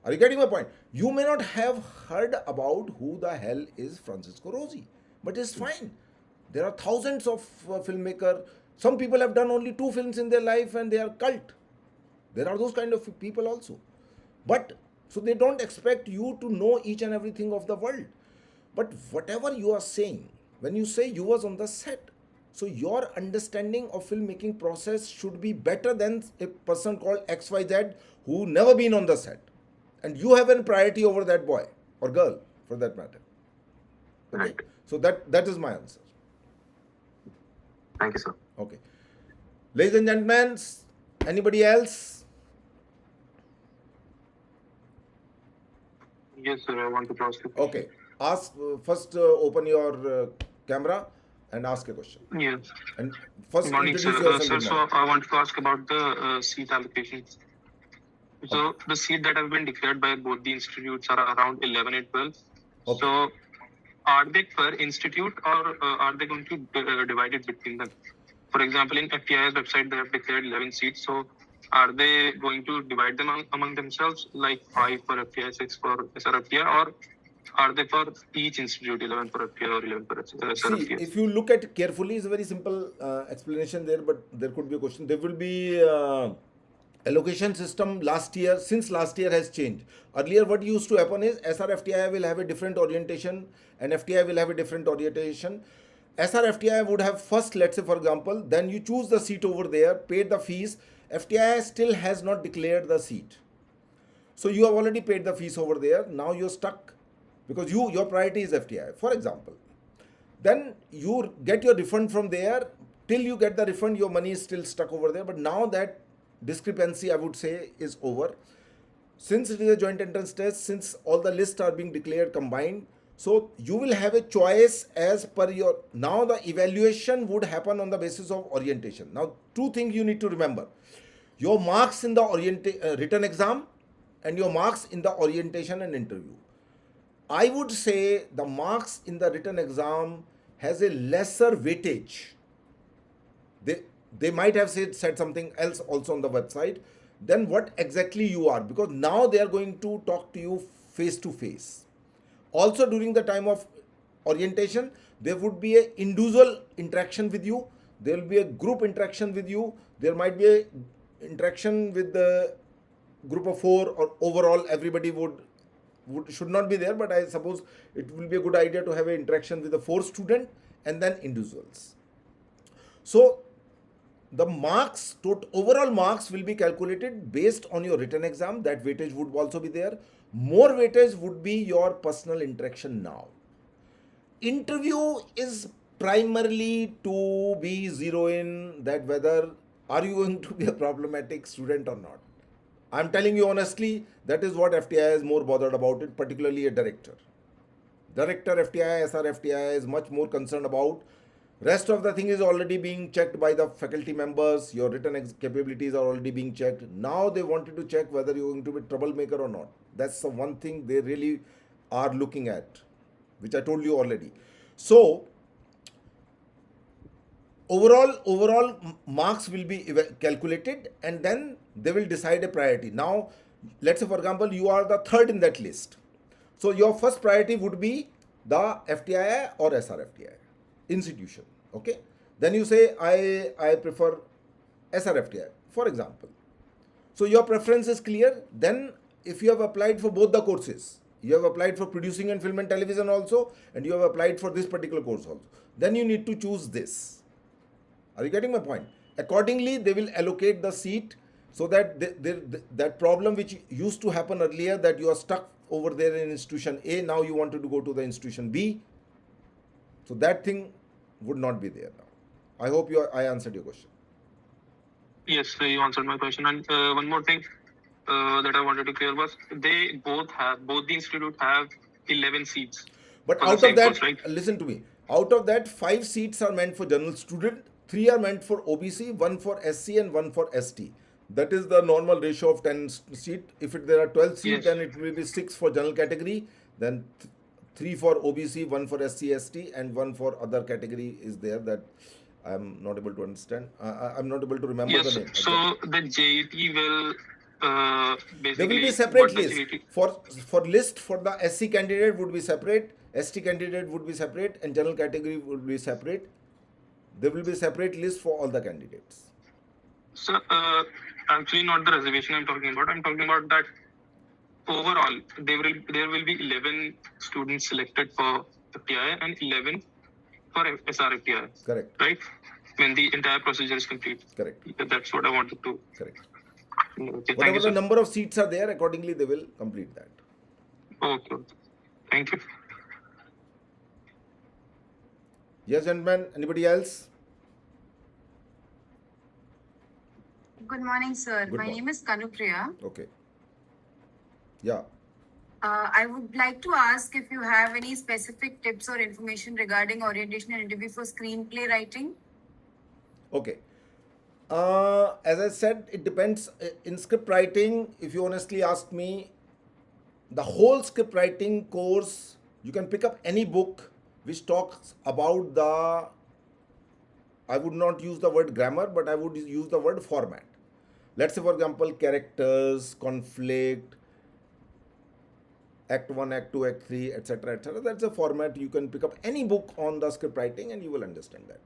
Are you getting my point? You may not have heard about who the hell is Francisco Rosi, but it's fine. There are thousands of filmmakers. Some people have done only 2 films in their life and they are cult. There are those kind of people also. But so they don't expect you to know each and everything of the world. But whatever you are saying, when you say you was on the set, so your understanding of filmmaking process should be better than a person called XYZ who never been on the set. And you have a priority over that boy or girl for that matter. Okay? Right. So that is my answer. Thank you, sir. Okay. Ladies and gentlemen, anybody else? Yes, sir. I want to ask you. Okay. Ask first. Open your camera and ask a question. Yes. And first Good morning, introduce sir. yourself. Sir, Good so morning. I want to ask about the seat allocations. So the seat that have been declared by both the institutes are around 11 and 12. Okay. So are they per institute or are they going to divide it between them? For example, in FTI's website, they have declared 11 seats. So are they going to divide them among themselves, like 5 for FTI, 6 for SRFTI, or are they for each institute, 11 for FTI or 11 for See, SRFTI? if you look at it carefully, it's a very simple explanation there, but there could be a question. There will be allocation system since last year has changed. Earlier, what used to happen is SRFTI will have a different orientation and FTI will have a different orientation. SRFTI would have first, let's say for example, then you choose the seat over there, paid the fees. FTI still has not declared the seat. So you have already paid the fees over there. Now you're stuck because your priority is FTI, for example. Then you get your refund from there. Till you get the refund, your money is still stuck over there. But now that discrepancy, I would say, is over. Since it is a joint entrance test, since all the lists are being declared combined, so you will have a choice as per your. Now the evaluation would happen on the basis of orientation. Now 2 things you need to remember. your marks in the written exam and your marks in the orientation and interview. I would say the marks in the written exam has a lesser weightage. They might have said something else also on the website than what exactly you are, because now they are going to talk to you face to face. Also during the time of orientation, there would be a individual interaction with you, there will be a group interaction with you, there might be a interaction with the group of 4, or overall everybody should not be there, but I suppose it will be a good idea to have an interaction with the 4 student and then individuals. So the marks, overall marks will be calculated based on your written exam. That weightage would also be there. More weightage would be your personal interaction now. Interview is primarily to be zero in that whether are you going to be a problematic student or not. I'm telling you honestly, that is what FTI is more bothered about it, particularly a director. Director FTI, SR FTI is much more concerned about. Rest of the thing is already being checked by the faculty members. Your written capabilities are already being checked. Now they wanted to check whether you're going to be a troublemaker or not. That's the one thing they really are looking at, which I told you already. So overall marks will be calculated, and then they will decide a priority. Now let's say for example you are the 3rd in that list. So your first priority would be the FTI or SRFTI institution. Okay, then you say I prefer SRFTI for example. So your preference is clear. Then if you have applied for both the courses, you have applied for producing and film and television also, and you have applied for this particular course also, then you need to choose this. Are you getting my point? Accordingly they will allocate the seat, so that that problem which used to happen earlier, that you are stuck over there in institution A, now you wanted to go to the institution B, so that thing would not be there now. I hope I answered your question. Yes, you answered my question. And one more thing that I wanted to clear was both the institute have 11 seats. But for the out same of that, course, right? listen to me. Out of that, 5 seats are meant for general student, 3 are meant for OBC, 1 for SC, and 1 for ST. That is the normal ratio of 10 seat. If there are 12 seats, Yes. then it will be 6 for general category, then 3 for OBC, 1 for SC, ST, and 1 for other category is there that I'm not able to understand. I'm not able to remember Yes. the name. So the JET will basically. There will be separate list. For list for the SC candidate would be separate, ST candidate would be separate, and general category would be separate. There will be separate list for all the candidates. So actually not the reservation I'm talking about. I'm talking about that overall there will be 11 students selected for FTI and 11 for SRFTI. Correct. Right? When the entire procedure is complete. Correct. That's what I wanted to. Correct. Okay, Whatever you, the number of seats are there, accordingly they will complete that. Okay. Thank you. Yes, gentlemen. Anybody else? Good morning, sir. Good My morning. name is Kanupriya. Okay. Yeah. I would like to ask if you have any specific tips or information regarding orientation and interview for screenplay writing. Okay. As I said, it depends. In script writing, if you honestly ask me, the whole script writing course, you can pick up any book which talks about the, I would not use the word grammar, but I would use the word format. Let's say, for example, characters, conflict, Act 1, Act 2, Act 3, etc., etc. That's a format. You can pick up any book on the script writing and you will understand that.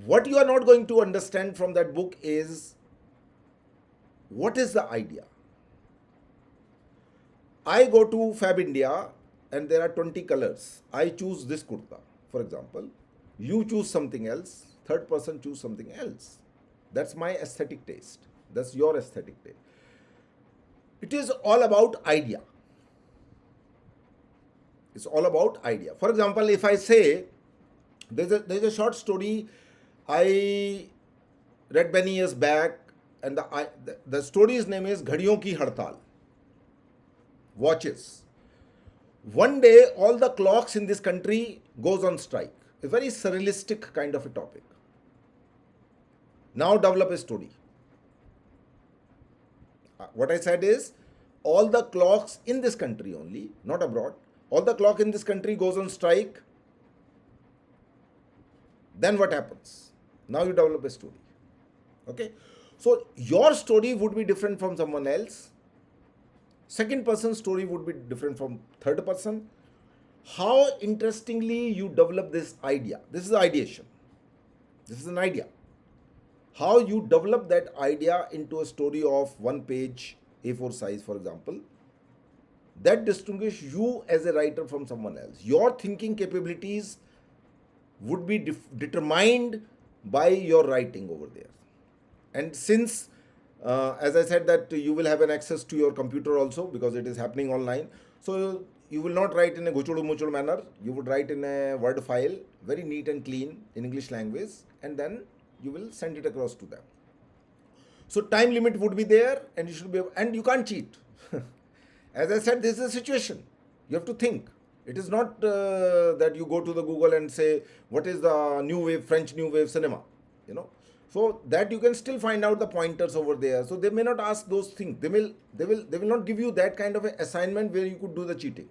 What you are not going to understand from that book is what is the idea. I go to Fab India and there are 20 colors. I choose this kurta, for example. You choose something else. Third person choose something else. That's my aesthetic taste. That's your aesthetic taste. It is all about idea. It's all about idea. For example, if I say there's a short story I read many years back, and the story's name is Ghadiyon Ki Hartal. Watches. One day, all the clocks in this country goes on strike. It's very surrealistic kind of a topic. Now develop a story. What I said is, all the clocks in this country only, not abroad, all the clock in this country goes on strike. Then what happens? Now you develop a story. Okay, so your story would be different from someone else. Second person story would be different from third person. How interestingly you develop this idea. This is ideation. This is an idea. How you develop that idea into a story of one page, A4 size, for example, that distinguishes you as a writer from someone else. Your thinking capabilities would be determined by your writing over there. And since, as I said, that you will have an access to your computer also, because it is happening online, so you will not write in a guchudu muchudu manner. You would write in a Word file, very neat and clean in English language, and then you will send it across to them. So time limit would be there, and you should be, and you can't cheat. As I said, this is a situation. You have to think. It is not that you go to the Google and say, what is the new wave, French new wave cinema, you know. So that you can still find out the pointers over there. So they may not ask those things. They will not give you that kind of an assignment where you could do the cheating.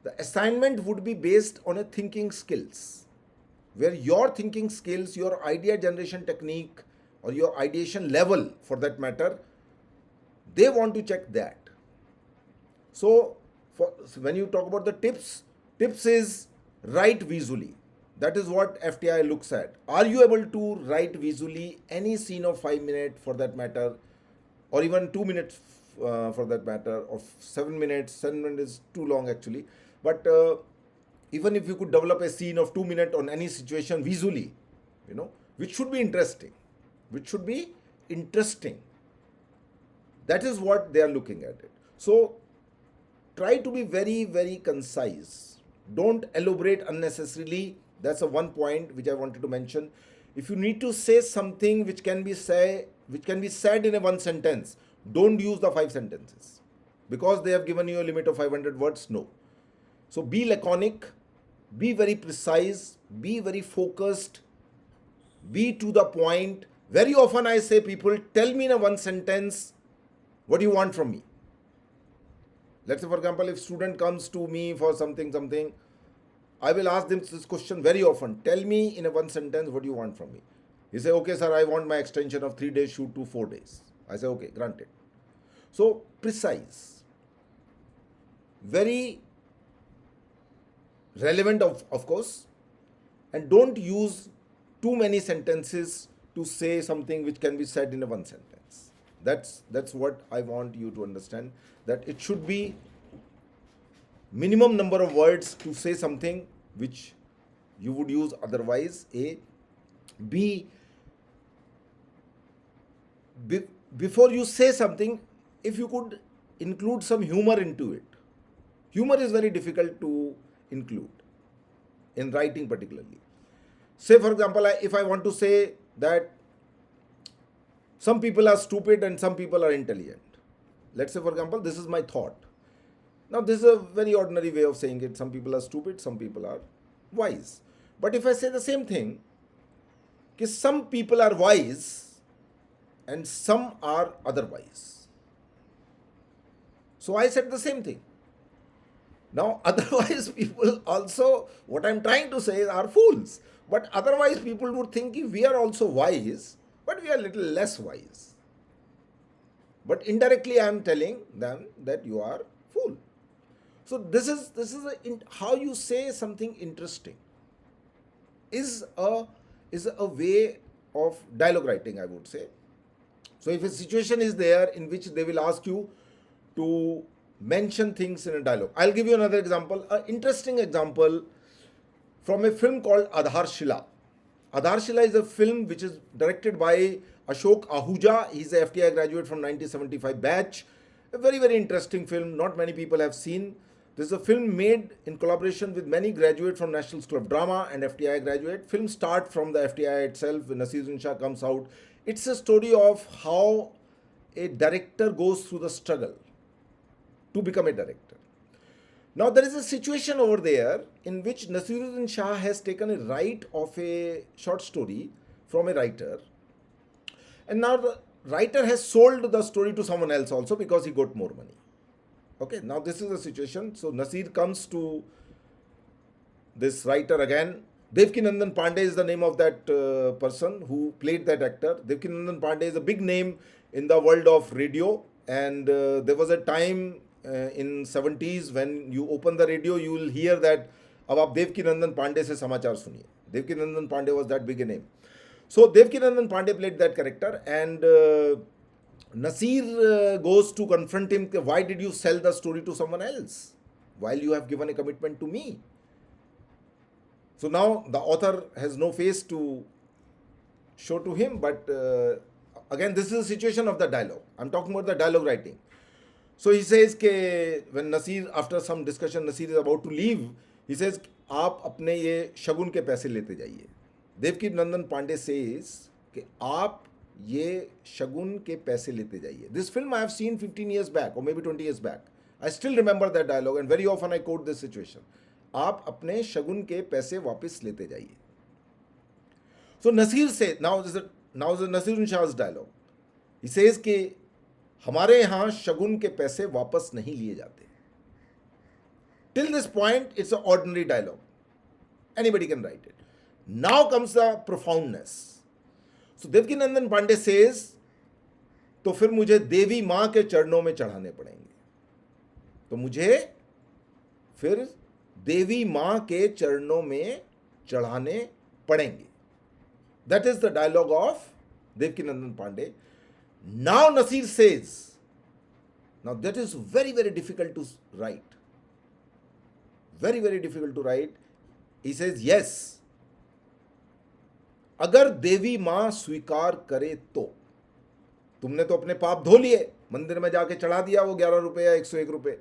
The assignment would be based on a thinking skills, where your thinking skills, your idea generation technique, or your ideation level for that matter, they want to check that. So when you talk about the tips is write visually. That is what FTI looks at. Are you able to write visually any scene of 5 minutes for that matter, or even 2 minutes for that matter, or 7 minutes? 7 minutes is too long actually. But even if you could develop a scene of 2 minutes on any situation visually, you know, which should be interesting, that is what they are looking at it. So try to be very, very concise. Don't elaborate unnecessarily. That's a one point which I wanted to mention. If you need to say something which can be said in a one sentence, don't use the 5 sentences, because they have given you a limit of 500 words. No. So be laconic, be very precise, be very focused, be to the point. Very often I say, people, tell me in a one sentence what you want from me. Let's say, for example, if student comes to me for something, I will ask them this question very often. Tell me in a one sentence what you want from me. He say, okay, sir, I want my extension of 3 days shoot to 4 days. I say, okay, granted. So precise, very relevant of course, and don't use too many sentences to say something which can be said in a one sentence. That's what I want you to understand, that it should be minimum number of words to say something which you would use otherwise. A. B. Before you say something, if you could include some humor into it. Humor is very difficult to include in writing particularly. Say, for example, if I want to say that some people are stupid and some people are intelligent. Let's say, for example, this is my thought. Now, this is a very ordinary way of saying it. Some people are stupid, some people are wise. But if I say the same thing, some people are wise and some are otherwise. So I said the same thing. Now, otherwise people also, what I'm trying to say, are fools. But otherwise people would think we are also wise, but we are a little less wise. But indirectly I am telling them that you are fool. So this is how you say something interesting is a way of dialogue writing, I would say. So if a situation is there in which they will ask you to mention things in a dialogue. I'll give you another example, an interesting example from a film called Aadhar Shila. Aadhar Shila is a film which is directed by Ashok Ahuja. He's a FTI graduate from 1975 batch. A very, very interesting film. Not many people have seen. This is a film made in collaboration with many graduates from National School of Drama and FTI graduate. Film starts from the FTI itself when Nasiruddin Shah comes out. It's a story of how a director goes through the struggle to become a director. Now there is a situation over there in which Nasiruddin Shah has taken a right of a short story from a writer, and now the writer has sold the story to someone else also because he got more money. Okay, now this is the situation. So Nasir comes to this writer again. Devkinandan Pandey is the name of that person who played that actor. Devkinandan Pandey is a big name in the world of radio, and there was a time in 70s when you open the radio, you will hear that अब आप देवकीनंदन पांडे से समाचार सुनिए. Devkinandan Pandey was that big a name. So Devkinandan Pandey played that character, and Nasir goes to confront him. Why did you sell the story to someone else while you have given a commitment to me? So now the author has no face to show to him, but again, this is the situation of the dialogue. I'm talking about the dialogue writing. So he says कि when Nasir, after some discussion, Nasir is about to leave, he says आप अपने ये शगुन के पैसे लेते जाइए. Devkinandan Pandey says कि आप ये शगुन के पैसे लेते जाइए. This film I have seen 15 years back or maybe 20 years back. I still remember that dialogue and very often I quote this situation. आप अपने शगुन के पैसे वापस लेते जाइए. So Nasir says, now is the Nasirun Shah's dialogue. He says कि हमारे यहाँ शगुन के पैसे वापस नहीं लिए जाते. Till this point, it's an ordinary dialogue. Anybody can write it. Now comes the profoundness. So Devkinandan Pandey says, तो फिर मुझे देवी माँ के चरणों में चढ़ाने पड़ेंगे. तो मुझे फिर देवी माँ के चरणों में चढ़ाने पड़ेंगे. That is the dialogue of Devkinandan Pandey. Now Nasir says, now that is very, very difficult to write. Very, very difficult to write. He says, yes, अगर देवी माँ स्वीकार करे तो. तुमने तो अपने पाप धो लिए, मंदिर में जाके चढ़ा दिया वो 11 रुपए या 101 रुपए,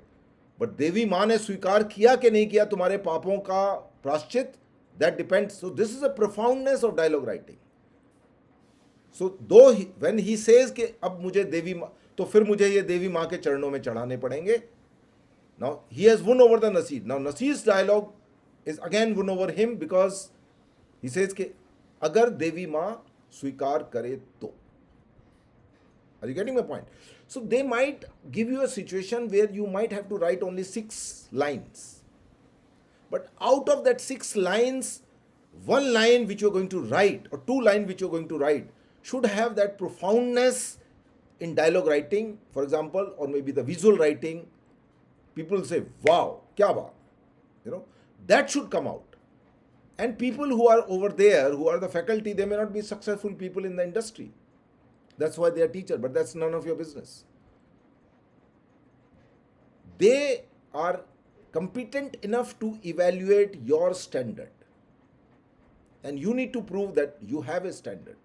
बट देवी माँ ने स्वीकार किया कि नहीं किया तुम्हारे पापों का प्राश्चित, that depends. So this is a profoundness of dialogue writing. So though when he says कि अब मुझे देवी माँ, तो फिर मुझे ये देवी माँ के चरणों में चढ़ाने पड़ेंगे. Now he has won over the Nasir. Now Nasir's dialogue is again won over him because he says कि अगर देवी माँ स्वीकार करे तो. Are you getting my point? So they might give you a situation where you might have to write only 6 lines. But out of that 6 lines, 1 line which you're going to write or 2 lines which you're going to write should have that profoundness in dialogue writing, for example, or maybe the visual writing. People say, wow, kya baat, you know, that should come out. And people who are over there, who are the faculty, they may not be successful people in the industry. That's why they are teachers, but that's none of your business. They are competent enough to evaluate your standard. And you need to prove that you have a standard.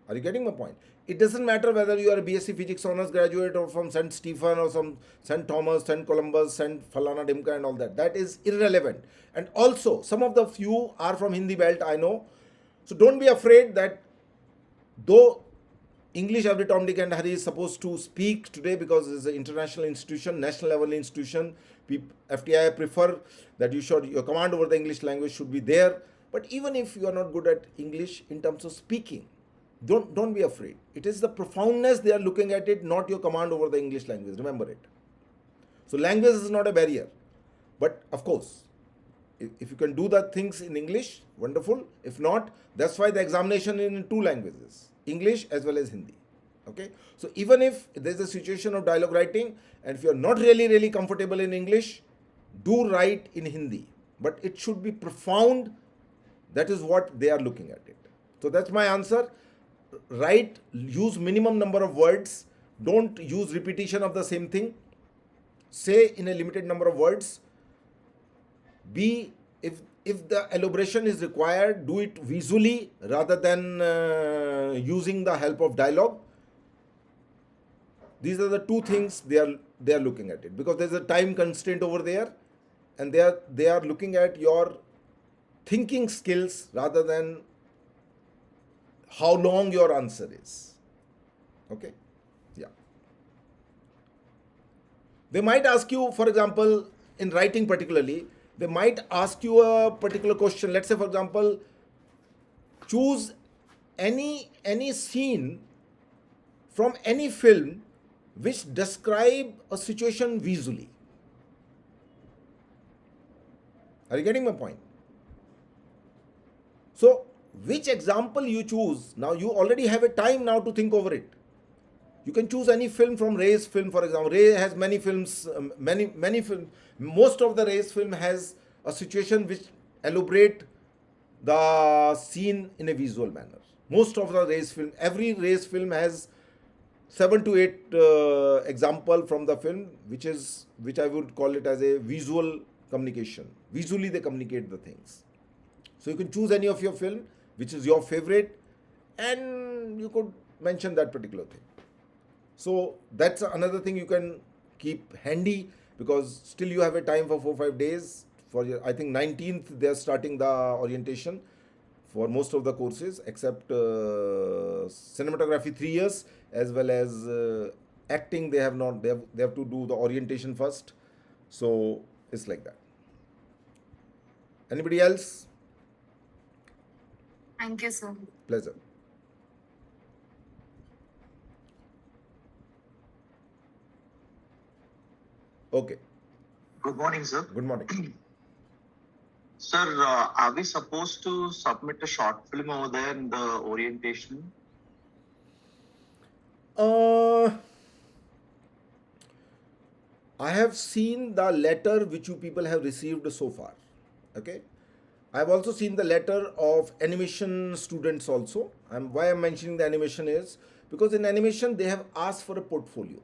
Are you getting my point? It doesn't matter whether you are a BSc Physics Honours graduate or from St. Stephen or some St. Thomas, St. Columbus, St. Falana Dimka and all that. That is irrelevant. And also, some of the few are from Hindi belt, I know. So don't be afraid that though English every Tom, Dick and Harry is supposed to speak today because it's an international institution, national level institution. FTI prefer that your command over the English language should be there. But even if you are not good at English in terms of speaking, don't be afraid. It is the profoundness they are looking at it, not your command over the English language. Remember it. So language is not a barrier. But of course, if you can do the things in English, wonderful. If not, that's why the examination is in 2 languages, English as well as Hindi. Okay. So even if there's a situation of dialogue writing and if you're not really comfortable in English, do write in Hindi. But it should be profound. That is what they are looking at it. So that's my answer. Write, use minimum number of words. Don't use repetition of the same thing. Say in a limited number of words. If the elaboration is required, do it visually rather than using the help of dialogue. These are the 2 things they are looking at it, because there's a time constraint over there, and they are looking at your thinking skills rather than how long your answer is. Okay? Yeah. They might ask you, for example, in writing particularly, they might ask you a particular question. Let's say, for example, choose any scene from any film which describe a situation visually. Are you getting my point? So, which example you choose, now you already have a time now to think over it. You can choose any film from Ray's film, for example. Ray has many films, many films. Most of the Ray's film has a situation which elaborate the scene in a visual manner. Most of the Ray's film, every Ray's film has 7 to 8 example from the film, which I would call it as a visual communication. Visually, they communicate the things. So you can choose any of your film, which is your favorite, and you could mention that particular thing. So that's another thing you can keep handy, because still you have a time for 4-5 days. For your, I think 19th they are starting the orientation for most of the courses except cinematography 3 years, as well as acting. They have not. They have to do the orientation first. So it's like that. Anybody else? Thank you, sir. Pleasure. Okay. Good morning, sir. Good morning. Sir, are we supposed to submit a short film over there in the orientation? I have seen the letter which you people have received so far. Okay. I have also seen the letter of animation students also. And why I'm mentioning the animation is because in animation they have asked for a portfolio.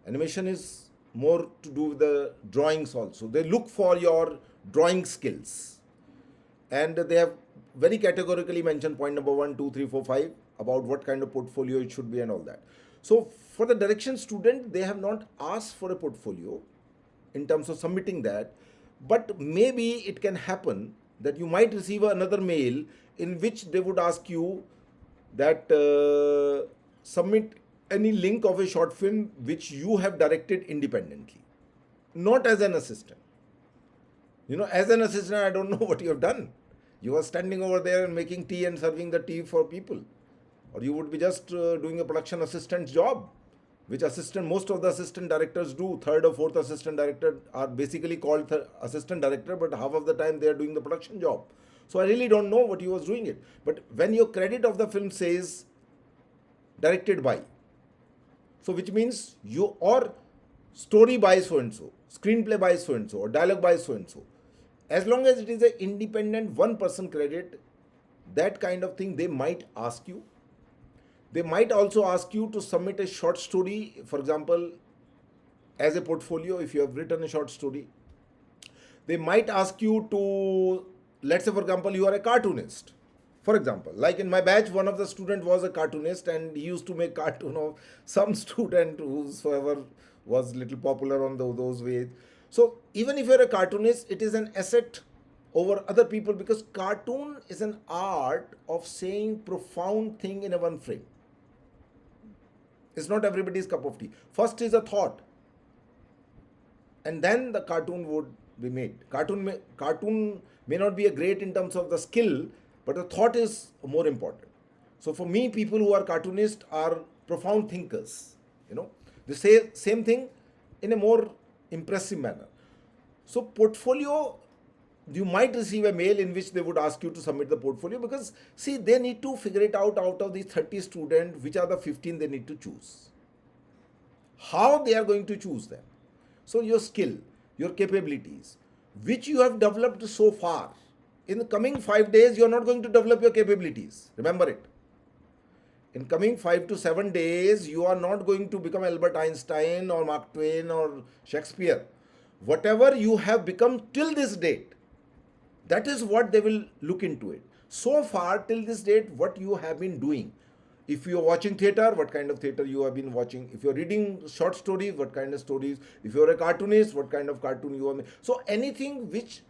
Animation is more to do with the drawings also. They look for your drawing skills. And they have very categorically mentioned point number 1, 2, 3, 4, 5 about what kind of portfolio it should be and all that. So for the direction student, they have not asked for a portfolio in terms of submitting that, but maybe it can happen that you might receive another mail in which they would ask you that submit any link of a short film which you have directed independently, not as an assistant. You know, as an assistant, I don't know what you have done. You are standing over there and making tea and serving the tea for people. Or you would be just doing a production assistant's job, which most of the assistant directors do. Third or fourth assistant director are basically called assistant director, but half of the time they are doing the production job. So I really don't know what you was doing it. But when your credit of the film says directed by, so which means you or story by so and so, screenplay by so and so, or dialogue by so and so. As long as it is an independent one person credit, that kind of thing they might ask you. They might also ask you to submit a short story, for example, as a portfolio if you have written a short story. They might ask you to, let's say for example, you are a cartoonist. For example, like in my batch, one of the student was a cartoonist and he used to make cartoon of some student whosoever was little popular on those ways. So even if you're a cartoonist, it is an asset over other people because cartoon is an art of saying profound thing in a one frame. It's not everybody's cup of tea. First is a thought, and then the cartoon would be made. Cartoon may not be a great in terms of the skill, but the thought is more important. So for me, people who are cartoonists are profound thinkers. You know, they say same thing in a more impressive manner. So portfolio, you might receive a mail in which they would ask you to submit the portfolio because see, they need to figure it out of these 30 students, which are the 15 they need to choose. How they are going to choose them. So your skill, your capabilities, which you have developed so far. In the coming 5 days, you are not going to develop your capabilities. Remember it. In coming 5 to 7 days, you are not going to become Albert Einstein or Mark Twain or Shakespeare. Whatever you have become till this date, that is what they will look into it. So far, till this date, what you have been doing. If you are watching theatre, what kind of theatre you have been watching. If you are reading short stories, what kind of stories. If you are a cartoonist, what kind of cartoon you are. So anything which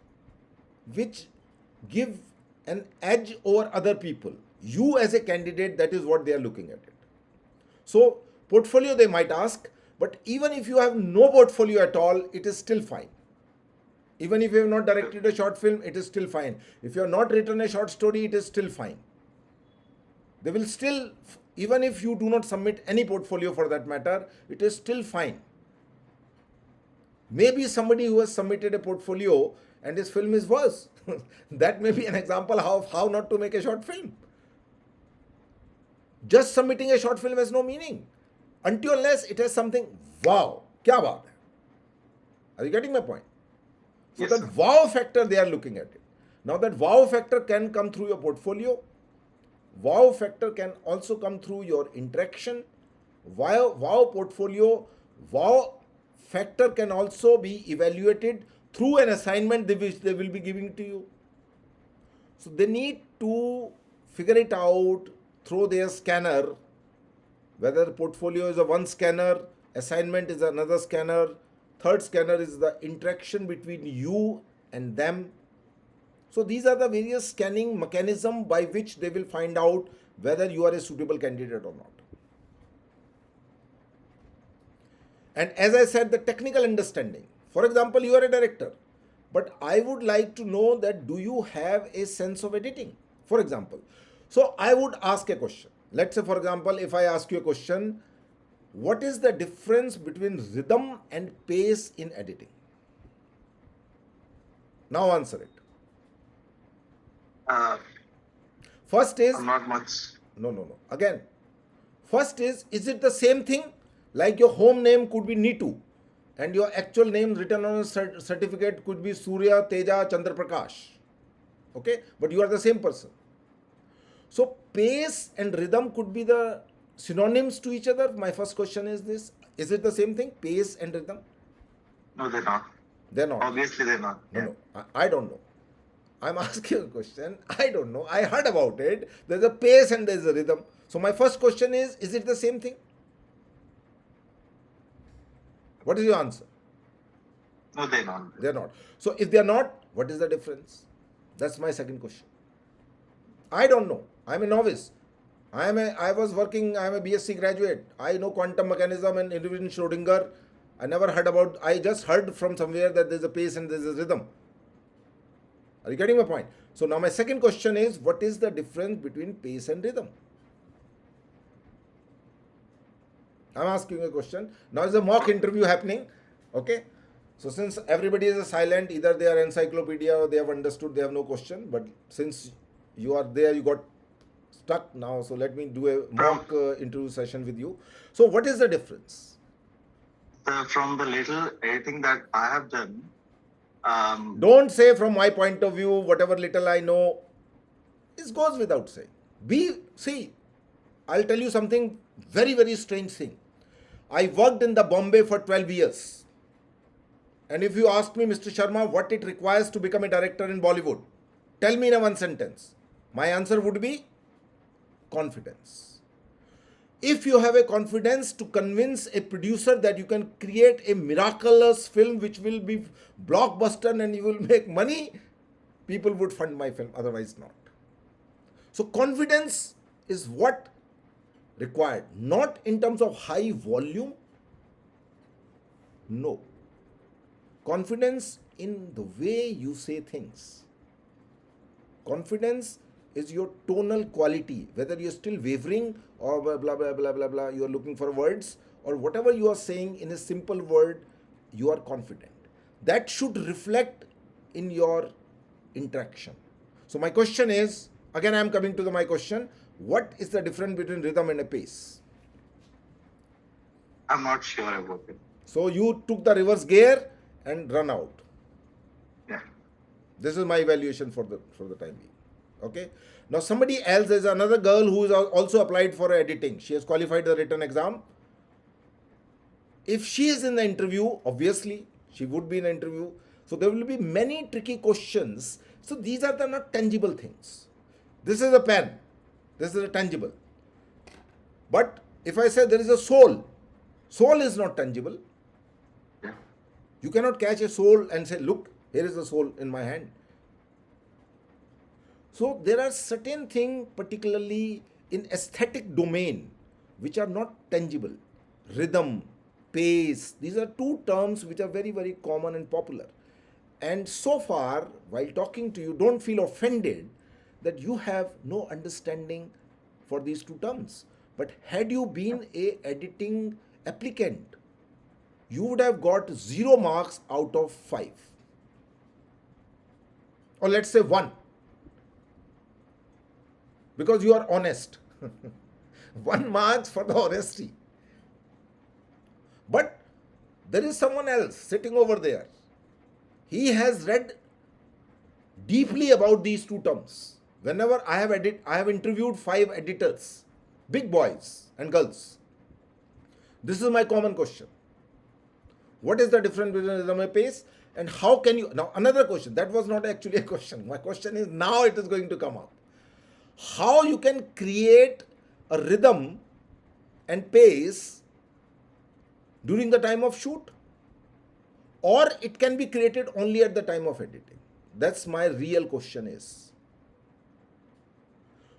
give an edge over other people. You as a candidate, that is what they are looking at it. So portfolio they might ask, but even if you have no portfolio at all, it is still fine. Even if you have not directed a short film, it is still fine. If you have not written a short story, it is still fine. They will still, even if you do not submit any portfolio for that matter, it is still fine. Maybe somebody who has submitted a portfolio and his film is worse. That may be an example of how not to make a short film. Just submitting a short film has no meaning until unless it has something wow, kya baat hai. Are you getting my point? So Yes, that sir. wow factor, they are looking at it. Now that wow factor can come through your portfolio. Wow factor can also come through your interaction. Wow portfolio, wow factor can also be evaluated through an assignment which they will be giving to you. So they need to figure it out through their scanner, whether portfolio is a one scanner, assignment is another scanner, third scanner is the interaction between you and them. So these are the various scanning mechanism by which they will find out whether you are a suitable candidate or not. And as I said, the technical understanding. For example, you are a director, but I would like to know that do you have a sense of editing? For example, so I would ask a question. Let's say, for example, if I ask you a question, what is the difference between rhythm and pace in editing? Now answer it. First is, Not much. no. Again, first is it the same thing? Like your home name could be Neetu and your actual name written on a certificate could be Surya Teja Chandra Prakash. Okay, but you are the same person. So pace and rhythm could be the synonyms to each other. My first question is this: is it the same thing, pace and rhythm? No, they're not. They're not. Obviously, they're not. No. I don't know. I'm asking a question. I don't know. I heard about it. There's a pace and there's a rhythm. So my first question is it the same thing? What is your answer? No, they're not. They're not. So if they're not, what is the difference? That's my second question. I don't know. I'm a novice. I'm a BSc graduate. I know quantum mechanism and individual Schrodinger. I just heard from somewhere that there's a pace and there's a rhythm. Are you getting my point? So now my second question is, what is the difference between pace and rhythm? I'm asking a question. Now is a mock interview happening. Okay. So since everybody is silent, either they are encyclopedia or they have understood, they have no question. But since you are there, you got stuck now. So let me do a mock interview session with you. So what is the difference? From the little editing that I have done, Don't say from my point of view, whatever little I know. This goes without saying. See, I'll tell you something very, very strange thing. I worked in the Bombay for 12 years. And if you ask me, Mr. Sharma, what it requires to become a director in Bollywood, tell me in one sentence. My answer would be confidence. If you have a confidence to convince a producer that you can create a miraculous film which will be blockbuster and you will make money, people would fund my film, otherwise not. So confidence is what required, not in terms of high volume. No. Confidence in the way you say things. Confidence is your tonal quality, whether you're still wavering or blah, blah, blah, blah, blah, blah, you are looking for words, or whatever you are saying in a simple word, you are confident. That should reflect in your interaction. So my question is, again I am coming to my question, what is the difference between rhythm and a pace? I'm not sure about it. So you took the reverse gear and run out. Yeah. This is my evaluation for the time being. Okay. Now somebody else, there's another girl who is also applied for editing. She has qualified the written exam. If she is in the interview, obviously she would be in the interview. So there will be many tricky questions. So these are the not tangible things. This is a pen. This is a tangible. But if I say there is a soul, soul is not tangible. Yeah. You cannot catch a soul and say, look, here is the soul in my hand. So there are certain things, particularly in aesthetic domain, which are not tangible. Rhythm, pace, these are two terms which are very, very common and popular. And so far, while talking to you, don't feel offended that you have no understanding for these two terms. But had you been a editing applicant, you would have got 0 marks out of 5. Or let's say 1. Because you are honest. 1 marks for the honesty. But there is someone else sitting over there. He has read deeply about these two terms. Whenever I have interviewed 5 editors, big boys and girls. This is my common question. What is the difference between resume pace and how can you... Now another question, that was not actually a question. My question is now it is going to come up. How you can create a rhythm and pace during the time of shoot, or it can be created only at the time of editing. That's my real question is.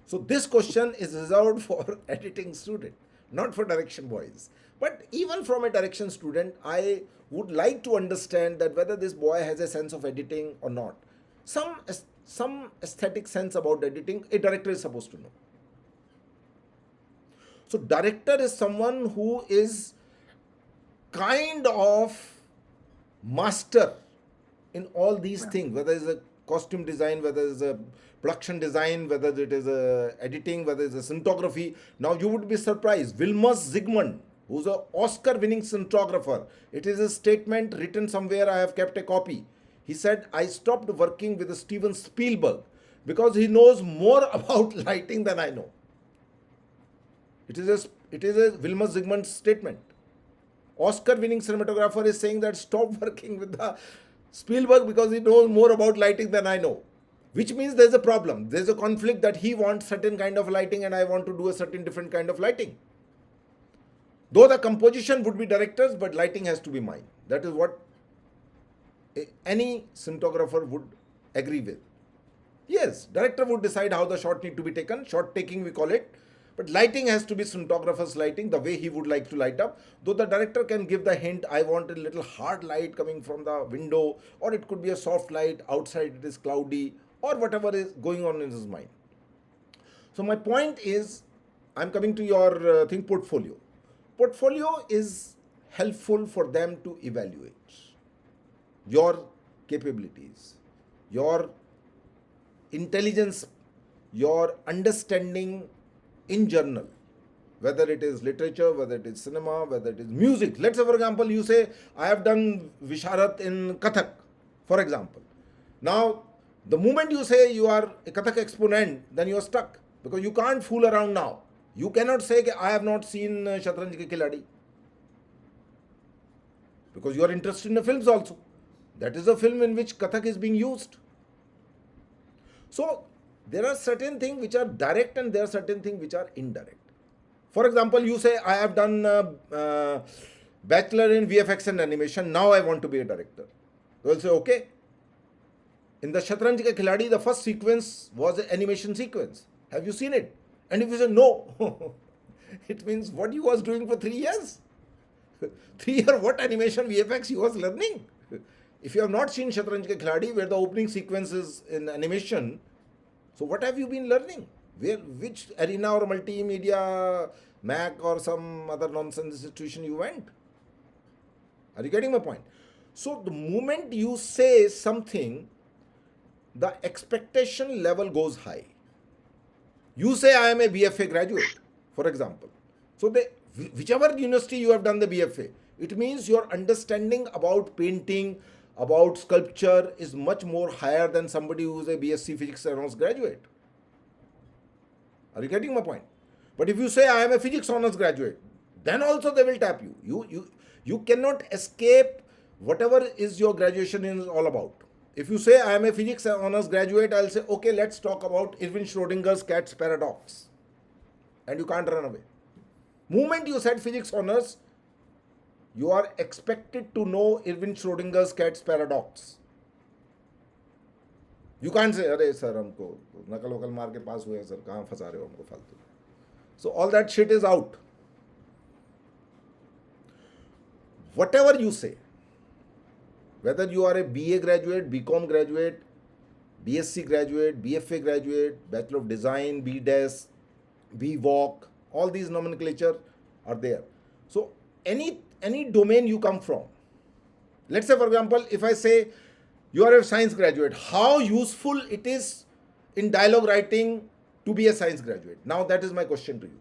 So this question is reserved for editing student, not for direction boys. But even from a direction student, I would like to understand that whether this boy has a sense of editing or not. Some aesthetic sense about editing, a director is supposed to know. So director is someone who is kind of master in all these things, whether it's a costume design, whether it's a production design, whether it is a editing, whether it's a cinematography. Now you would be surprised. Vilmos Zsigmond, who's an Oscar-winning cinematographer, it is a statement written somewhere, I have kept a copy. He said, I stopped working with Steven Spielberg because he knows more about lighting than I know. It is a Vilmos Zsigmond statement. Oscar-winning cinematographer is saying that stop working with the Spielberg because he knows more about lighting than I know. Which means there's a problem. There's a conflict that he wants certain kind of lighting and I want to do a certain different kind of lighting. Though the composition would be directors, but lighting has to be mine. That is what any cinematographer would agree with. Yes, director would decide how the shot need to be taken. Shot taking we call it. But lighting has to be cinematographer's lighting, the way he would like to light up. Though the director can give the hint, I want a little hard light coming from the window, or it could be a soft light, outside it is cloudy, or whatever is going on in his mind. So my point is, I'm coming to your thing, portfolio. Portfolio is helpful for them to evaluate your capabilities, your intelligence, your understanding in general, whether it is literature, whether it is cinema, whether it is music. Let's say, for example, you say, I have done Visharat in Kathak, for example. Now, the moment you say you are a Kathak exponent, then you are stuck because you can't fool around now. You cannot say, I have not seen Shatranj Ke Khiladi because you are interested in the films also. That is a film in which Kathak is being used. So, there are certain things which are direct and there are certain things which are indirect. For example, you say, I have done bachelor in VFX and animation, now I want to be a director. They will say, okay. In the Shatranj Ke Khiladi, the first sequence was an animation sequence. Have you seen it? And if you say no, it means what you was doing for 3 years. 3 years, what animation VFX you was learning? If you have not seen Shatranj Ke Khiladi, where the opening sequence is in animation, so what have you been learning? Which arena or multimedia, Mac or some other nonsense institution you went? Are you getting my point? So the moment you say something, the expectation level goes high. You say I am a BFA graduate, for example. So whichever university you have done the BFA, it means your understanding about painting, about sculpture is much more higher than somebody who is a BSc Physics Honors graduate. Are you getting my point? But if you say I am a Physics Honors graduate, then also they will tap you. You cannot escape whatever is your graduation is all about. If you say I am a Physics Honors graduate, I'll say, okay, let's talk about Erwin Schrödinger's cat's paradox. And you can't run away. Moment you said Physics Honors, you are expected to know Erwin Schrödinger's cat's paradox. You can't say, अरे sir, हमको नकल वकल मार के पास हुए sir, कहाँ फंसा रहे हो हमको फालतू. So all that shit is out. Whatever you say, whether you are a BA graduate, BCom graduate, BSc graduate, BFA graduate, Bachelor of Design, BDes, BVOC, All these nomenclature are there. So any domain you come from, let's say for example, if I say you are a science graduate, how useful it is in dialogue writing to be a science graduate? Now that is my question to you.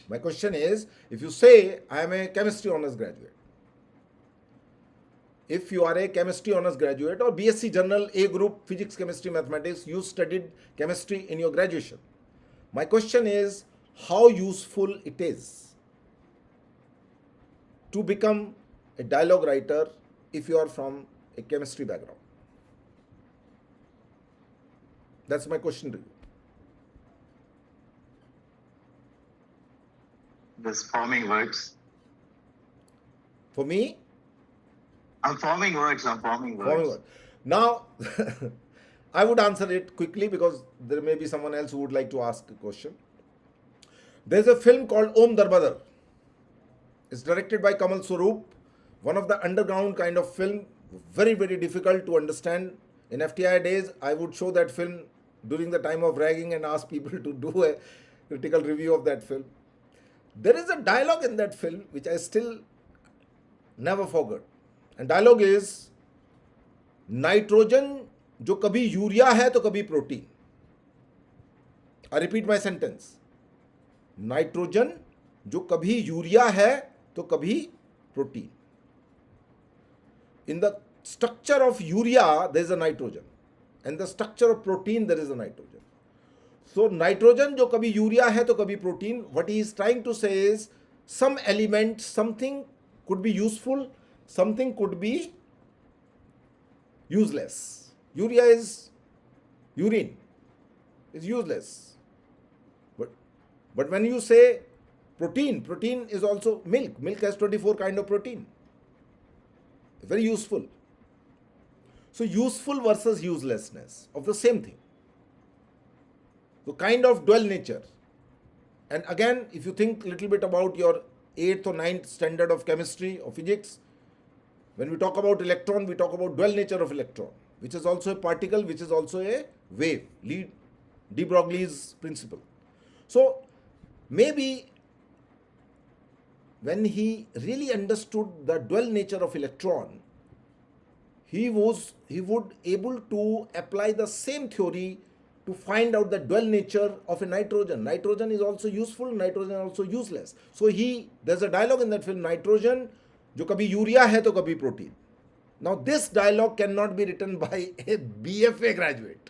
My question is, if you say I am a chemistry honors graduate, if you are a chemistry honors graduate or BSc General A group physics, chemistry, mathematics, you studied chemistry in your graduation. My question is how useful it is to become a dialogue writer if you are from a chemistry background. That's my question to you. This forming words. For me, I'm forming words. now I would answer it quickly because there may be someone else who would like to ask a question. There's a film called Om Darbadar. It's directed by Kamal Swaroop, one of the underground kind of film, very, very difficult to understand. In FTI days, I would show that film during the time of ragging and ask people to do a critical review of that film. There is a dialogue in that film which I still never forgot. And dialogue is, nitrogen जो कभी urea है तो कभी protein. I repeat my sentence. Nitrogen जो कभी urea है तो कभी protein. In the structure of urea there is a nitrogen, and the structure of protein there is a nitrogen. So nitrogen जो कभी यूरिया है तो कभी protein, what he is trying to say is some element, something could be useful, something could be useless. Urea is urine, is useless. But when you say protein, protein is also milk. Milk has 24 kind of protein. Very useful. So useful versus uselessness of the same thing. So kind of dual nature. And again, if you think a little bit about your 8th or 9th standard of chemistry or physics, when we talk about electron, we talk about dual nature of electron, which is also a particle, which is also a wave, de Broglie's principle. So maybe when he really understood the dual nature of electron, he would able to apply the same theory to find out the dual nature of a nitrogen. Nitrogen is also useful, nitrogen is also useless. So there's a dialogue in that film, nitrogen जो कभी urea है तो कभी protein. Now this dialogue cannot be written by a BFA graduate.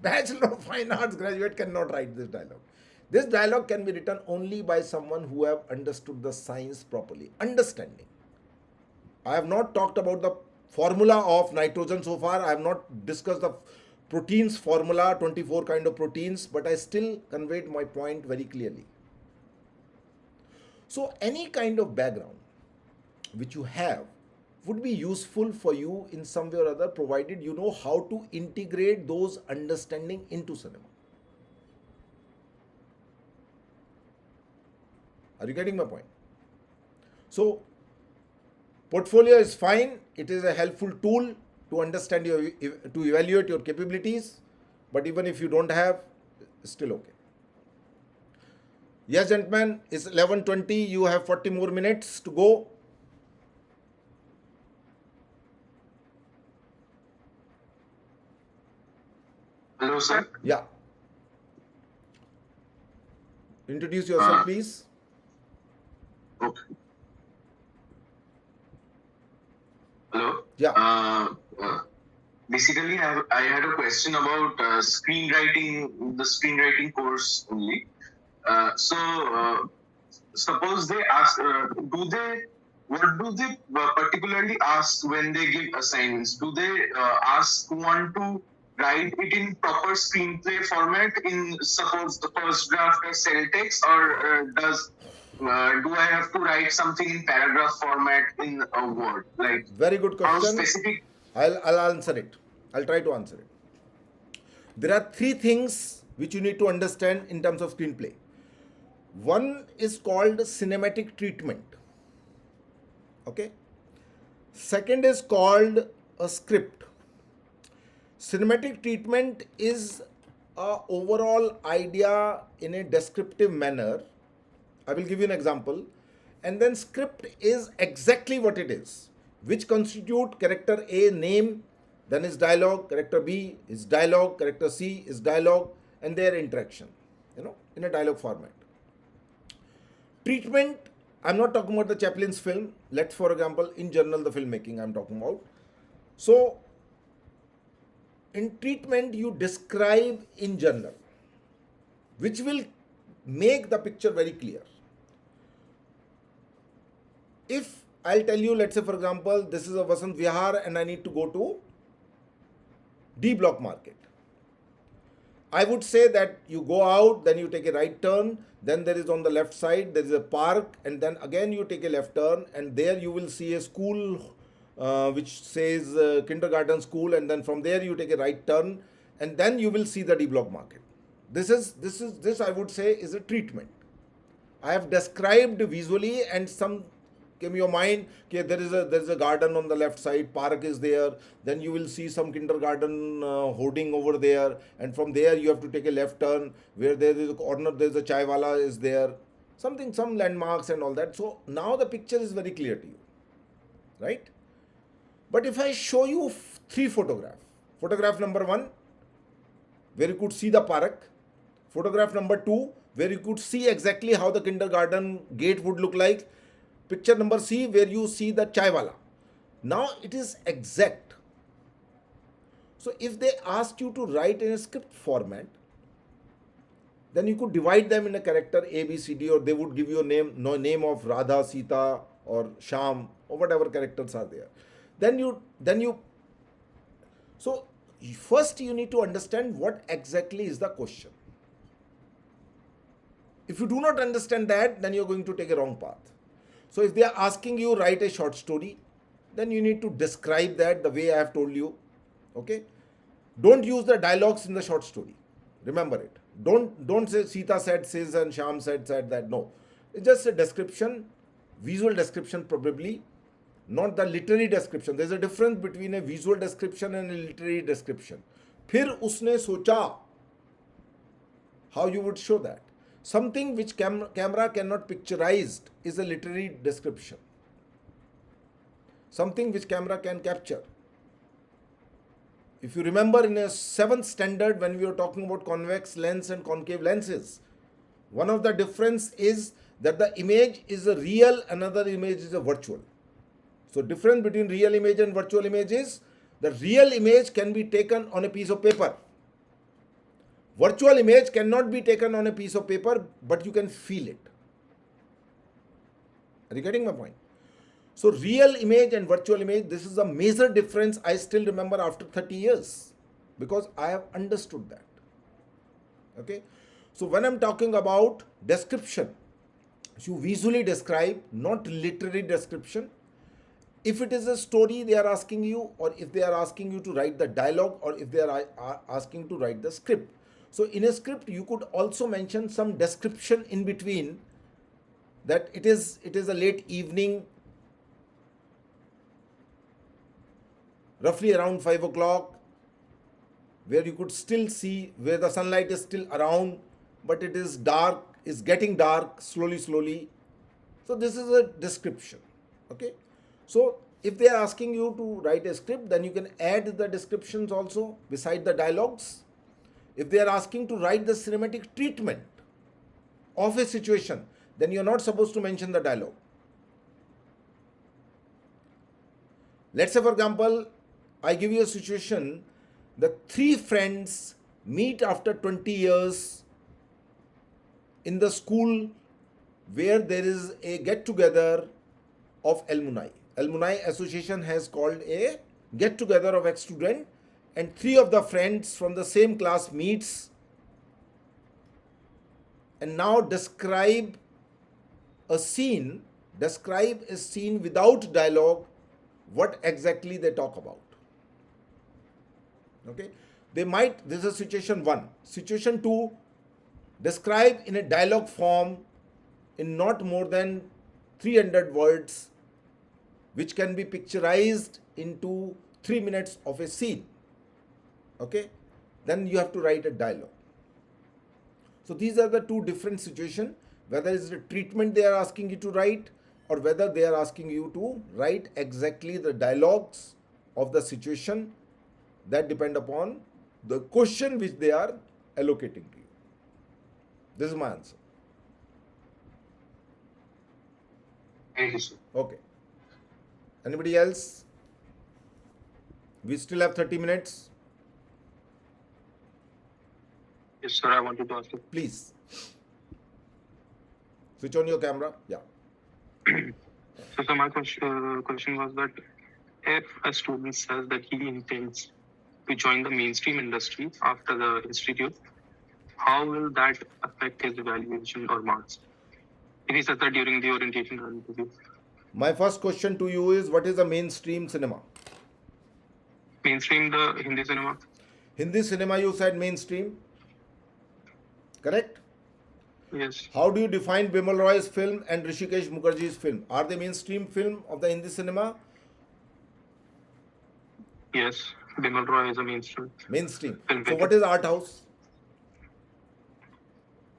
Bachelor of Fine Arts graduate cannot write this dialogue. This dialogue can be written only by someone who have understood the science properly. Understanding. I have not talked about the formula of nitrogen so far. I have not discussed the proteins formula, 24 kind of proteins, but I still conveyed my point very clearly. So any kind of background which you have would be useful for you in some way or other, provided you know how to integrate those understanding into cinema. Are you getting my point? So portfolio is fine. It is a helpful tool to understand to evaluate your capabilities. But even if you don't have, it's still okay. Yes, gentlemen, it's 11:20. You have 40 more minutes to go. Hello, sir. Yeah. Introduce yourself, please. Okay. Hello. Yeah. Basically, I had a question about screenwriting, the screenwriting course only. Suppose they ask, what do they particularly ask when they give assignments? Do they ask one to write it in proper screenplay format in suppose the first draft or cell text, or do I have to write something in paragraph format in a Word? Like very good how question. specific? I'll answer it. I'll try to answer it. There are 3 things which you need to understand in terms of screenplay. One is called cinematic treatment. Okay. Second is called a script. Cinematic treatment is a overall idea in a descriptive manner. I will give you an example. And then script is exactly what it is, which constitute character A name, then is dialogue, character B is dialogue, character C is dialogue, and their interaction, in a dialogue format. Treatment, I'm not talking about the Chaplin's film. Let's, for example, in general, the filmmaking I'm talking about. So, in treatment, you describe in general, which will make the picture very clear. If I'll tell you, let's say, for example, this is a Vasant Vihar and I need to go to D block market. I would say that you go out, then you take a right turn, then there is on the left side, there is a park, and then again you take a left turn, and there you will see a school which says kindergarten school, and then from there you take a right turn, and then you will see the D block market. This I would say is a treatment. I have described visually, and some came to your mind, okay, there is a garden on the left side, park is there, then you will see some kindergarten hoarding over there, and from there you have to take a left turn, where there is a corner, there is a chai wala is there, some landmarks and all that. So now the picture is very clear to you, right? But if I show you 3 photographs, photograph number 1, where you could see the park, photograph number 2, where you could see exactly how the kindergarten gate would look like, picture number C, where you see the chai wala. Now it is exact. So if they ask you to write in a script format, then you could divide them in a character A, B, C, D, or they would give you a name of Radha, Sita, or Sham, or whatever characters are there. So first you need to understand what exactly is the question. If you do not understand that, then you're going to take a wrong path. So if they are asking you write a short story, then you need to describe that the way I have told you. Okay? Don't use the dialogues in the short story. Remember it. Don't say Sita said, says, and Sham said that. No. It's just a description, visual description probably, not the literary description. There's a difference between a visual description and a literary description. Phir usne socha. How you would show that? Something which camera cannot picturize is a literary description. Something which camera can capture. If you remember in a 7th standard when we were talking about convex lens and concave lenses, one of the difference is that the image is a real, another image is a virtual. So difference between real image and virtual image is the real image can be taken on a piece of paper. Virtual image cannot be taken on a piece of paper, but you can feel it. Are you getting my point? So real image and virtual image, this is a major difference I still remember after 30 years because I have understood that. Okay. So when I'm talking about description, you visually describe, not literary description. If it is a story they are asking you, or if they are asking you to write the dialogue, or if they are asking to write the script. So in a script, you could also mention some description in between that it is a late evening, roughly around 5 o'clock, where you could still see, where the sunlight is still around, but it is dark, is getting dark slowly. So this is a description. Okay. So if they are asking you to write a script, then you can add the descriptions also beside the dialogues. If they are asking to write the cinematic treatment of a situation, then you are not supposed to mention the dialogue. Let's say, for example, I give you a situation, the 3 friends meet after 20 years in the school where there is a get-together of alumni. Alumni Association has called a get-together of ex-student, and 3 of the friends from the same class meets, and now describe a scene without dialogue, what exactly they talk about. Okay, this is situation 1. Situation 2, describe in a dialogue form in not more than 300 words, which can be picturized into 3 minutes of a scene. Okay, then you have to write a dialogue. So these are the two different situations, whether it's the treatment they are asking you to write or whether they are asking you to write exactly the dialogues of the situation that depend upon the question which they are allocating to you. This is my answer. Thank you, sir. Okay. Anybody else? We still have 30 minutes. Yes, sir. I wanted to ask you. Please. Switch on your camera. Yeah. So my question was that if a student says that he intends to join the mainstream industry after the institute, how will that affect his evaluation or marks? If he says that during the orientation or interview. My first question to you is, what is the mainstream cinema? Mainstream, the Hindi cinema. Hindi cinema, you said mainstream. Correct? Yes. How do you define Bimal Roy's film and Rishikesh Mukherjee's film? Are they mainstream film of the Hindi cinema? Yes. Bimal Roy is a mainstream. Mainstream. Filmmaker. So what is art house?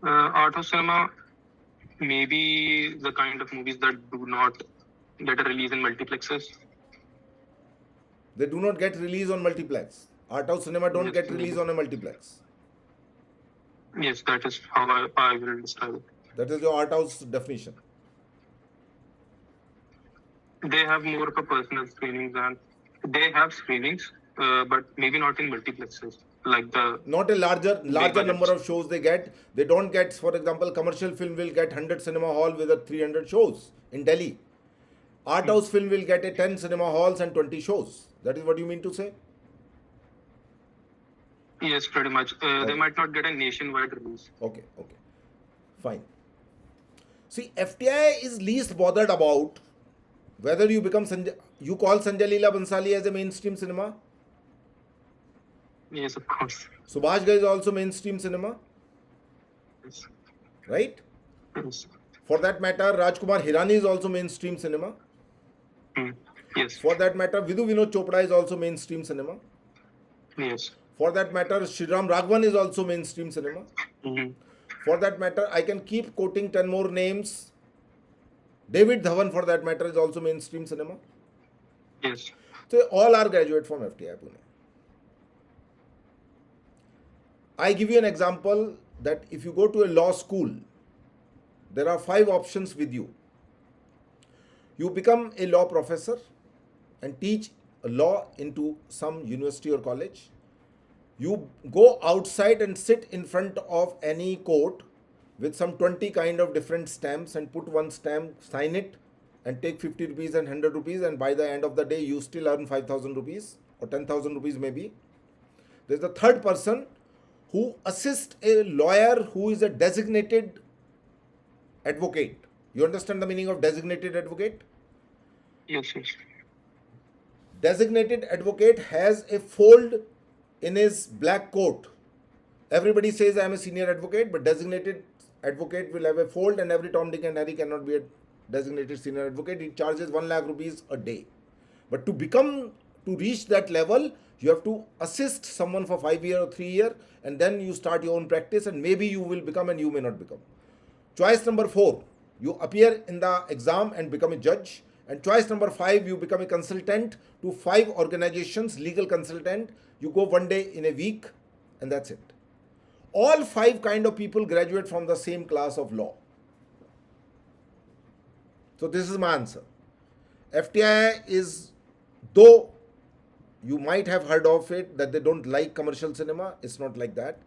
Art house cinema, maybe the kind of movies that do not get a release in multiplexes. They do not get released on multiplex. Art house cinema don't Yes, get released on a multiplex. Yes, that is how I will describe it. That is your art house definition. They have more of a personal screenings and they have screenings, but maybe not in multiplexes. Like the Not a larger budgets. number of shows they get. They don't get, for example, commercial film will get 100 cinema hall with a 300 shows in Delhi. Art house film will get a 10 cinema halls and 20 shows. That is what you mean to say? yes, pretty much. They might not get a nationwide release. Okay, okay. Fine. See, FTI is least bothered about whether you become you call Sanjay Leela Bhansali as a mainstream cinema. Yes, of course. Subhash Ghai is also mainstream cinema, Yes. right? Yes. For that matter, Rajkumar Hirani is also mainstream cinema. Yes. For that matter, Vidhu Vinod Chopra is also mainstream cinema. Yes. For that matter, Shriram Raghavan is also mainstream cinema. Mm-hmm. For that matter, I can keep quoting 10 more names. David Dhawan, for that matter, is also mainstream cinema. Yes. So all are graduate from FTI Pune. I give you an example that if you go to a law school, there are 5 options with you. You become a law professor and teach law into some university or college. You go outside and sit in front of any court with some 20 kind of different stamps and put one stamp, sign it and take 50 rupees and 100 rupees, and by the end of the day you still earn 5,000 rupees or 10,000 rupees maybe. There's the third person who assists a lawyer who is a designated advocate. You understand the meaning of designated advocate? Yes. Yes. Designated advocate has a fold in his black coat. Everybody says I am a senior advocate, but designated advocate will have a fold, and every Tom, Dick and Harry cannot be a designated senior advocate. He charges 1 lakh rupees a day. But to reach that level, you have to assist someone for 5 years or 3 years, and then you start your own practice, and maybe you will become and you may not become. Choice number 4, you appear in the exam and become a judge. And choice number 5, you become a consultant to 5 organizations, legal consultant. You go 1 day in a week, and that's it. All 5 kind of people graduate from the same class of law. So this is my answer. FTI is, though you might have heard of it, that they don't like commercial cinema. It's not like that.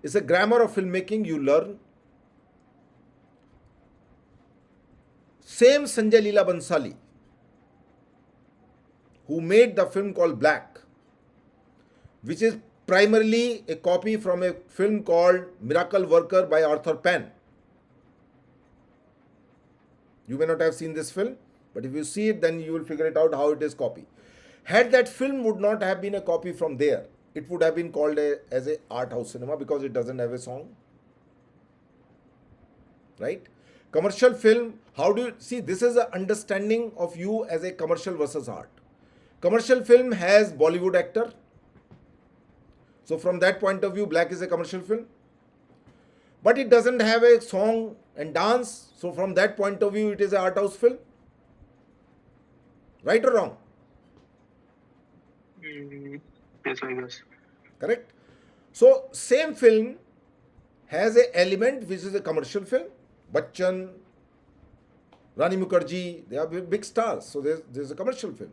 It's a grammar of filmmaking you learn. Same Sanjay Leela Bhansali, who made the film called Black, which is primarily a copy from a film called Miracle Worker by Arthur Penn. You may not have seen this film, but if you see it, then you will figure it out how it is copy. Had that film would not have been a copy from there, it would have been called as a art house cinema because it doesn't have a song. Right? Commercial film, how do you see, this is an understanding of you as a commercial versus art. Commercial film has Bollywood actor. So from that point of view, Black is a commercial film. but it doesn't have a song and dance. So from that point of view, it is an art house film. Right or wrong? Yes, I guess. Correct? So same film has a element which is a commercial film. Bachchan, Rani Mukherjee, they are big stars. So there's a commercial film.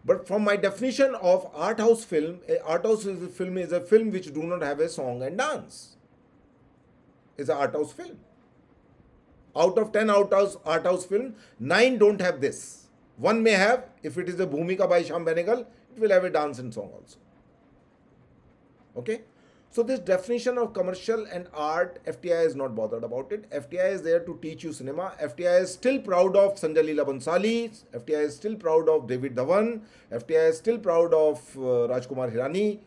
But from my definition of art house film, a art house film is a film which do not have a song and dance. It's an art house film. Out of 10 art house film, 9 don't have this. One may have, if it is a Bhumika by Shyam Benegal, it will have a dance and song also. Okay? So this definition of commercial and art, FTI is not bothered about it. FTI is there to teach you cinema. FTI is still proud of Sanjay Leela Bhansali. FTI is still proud of David Dhawan. FTI is still proud of Rajkumar Hirani.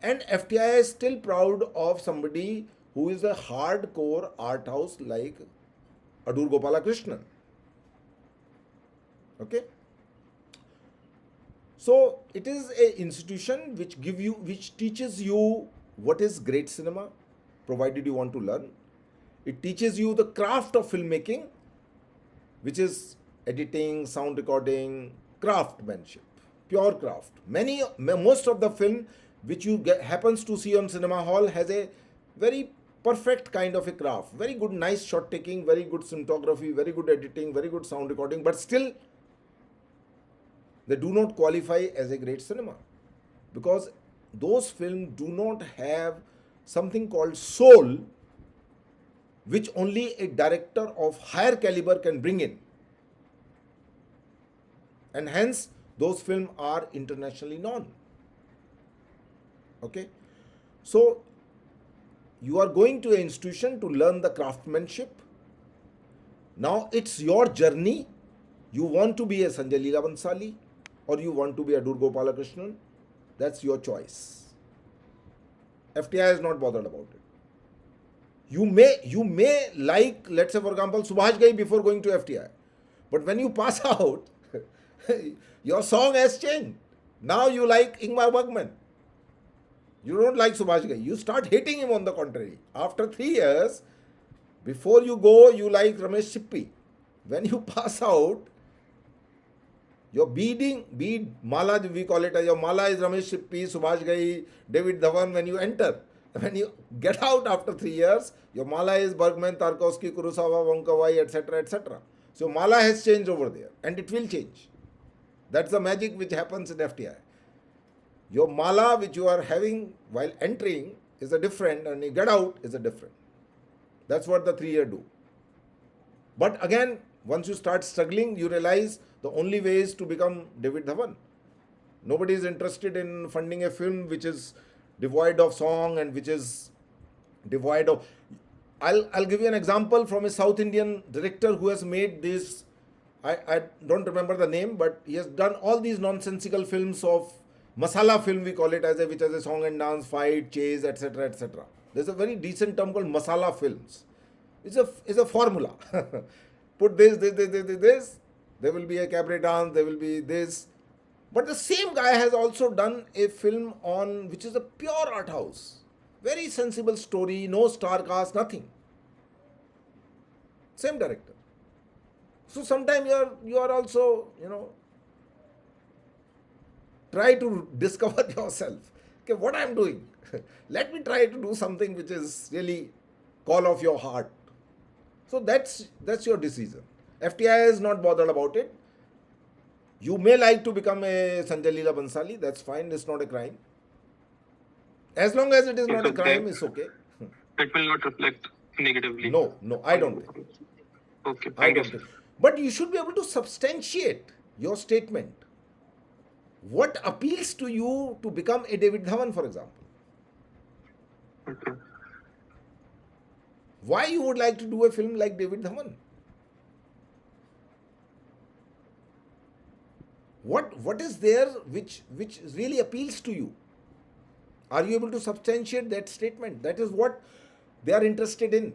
And FTI is still proud of somebody who is a hardcore art house like Adur Gopalakrishnan. Okay? So it is a institution which teaches you what is great cinema, provided you want to learn. It teaches you the craft of filmmaking, which is editing, sound recording, craftsmanship, pure craft. Most of the film which you happens to see on cinema hall has a very perfect kind of a craft. Very good, nice shot taking, very good cinematography, very good editing, very good sound recording, but still they do not qualify as a great cinema because those films do not have something called soul, which only a director of higher caliber can bring in. And hence, those films are internationally known. Okay? So, you are going to an institution to learn the craftsmanship. Now, it's your journey. You want to be a Sanjay Leela Bhansali or you want to be a Adur Gopalakrishnan. That's your choice. FTI is not bothered about it. You may like, let's say for example, Subhash Ghai before going to FTI. But when you pass out, your song has changed. Now you like Ingmar Bergman. You don't like Subhash Ghai. You start hating him on the contrary. After 3 years, before you go, you like Ramesh Sippy. When you pass out, your bead mala, we call it as your mala is Ramesh Sippy, Subhash Ghai, David Dhawan when you enter. When you get out after 3 years, your mala is Bergman, Tarkovsky, Kurosawa, Wong Kar-wai, etc., etc. So mala has changed over there and it will change. That's the magic which happens in FTI. Your mala which you are having while entering is a different and you get out is a different. That's what the 3 year do. But again, once you start struggling, you realize the only way is to become David Dhawan. Nobody is interested in funding a film which is devoid of song and which is devoid of... I'll give you an example from a South Indian director who has made this, I don't remember the name, but he has done all these nonsensical films of masala film, we call it, which has a song and dance, fight, chase, etc., etc. There's a very decent term called masala films. It's a formula. Put this, there will be a cabaret dance, there will be this. But the same guy has also done a film on which is a pure art house. Very sensible story, no star cast, nothing. Same director. So sometimes you are also, try to discover yourself. Okay, what I am doing? Let me try to do something which is really call of your heart. So that's your decision. FTI is not bothered about it. You may like to become a Sanjay Leela Bhansali. That's fine. It's not a crime. As long as it is not a crime, it's okay. It will not reflect negatively. No, I don't think. Okay, I don't think. But you should be able to substantiate your statement. What appeals to you to become a David Dhawan, for example? Okay. Why you would like to do a film like David Dhawan? What is there which really appeals to you? Are you able to substantiate that statement? That is what they are interested in.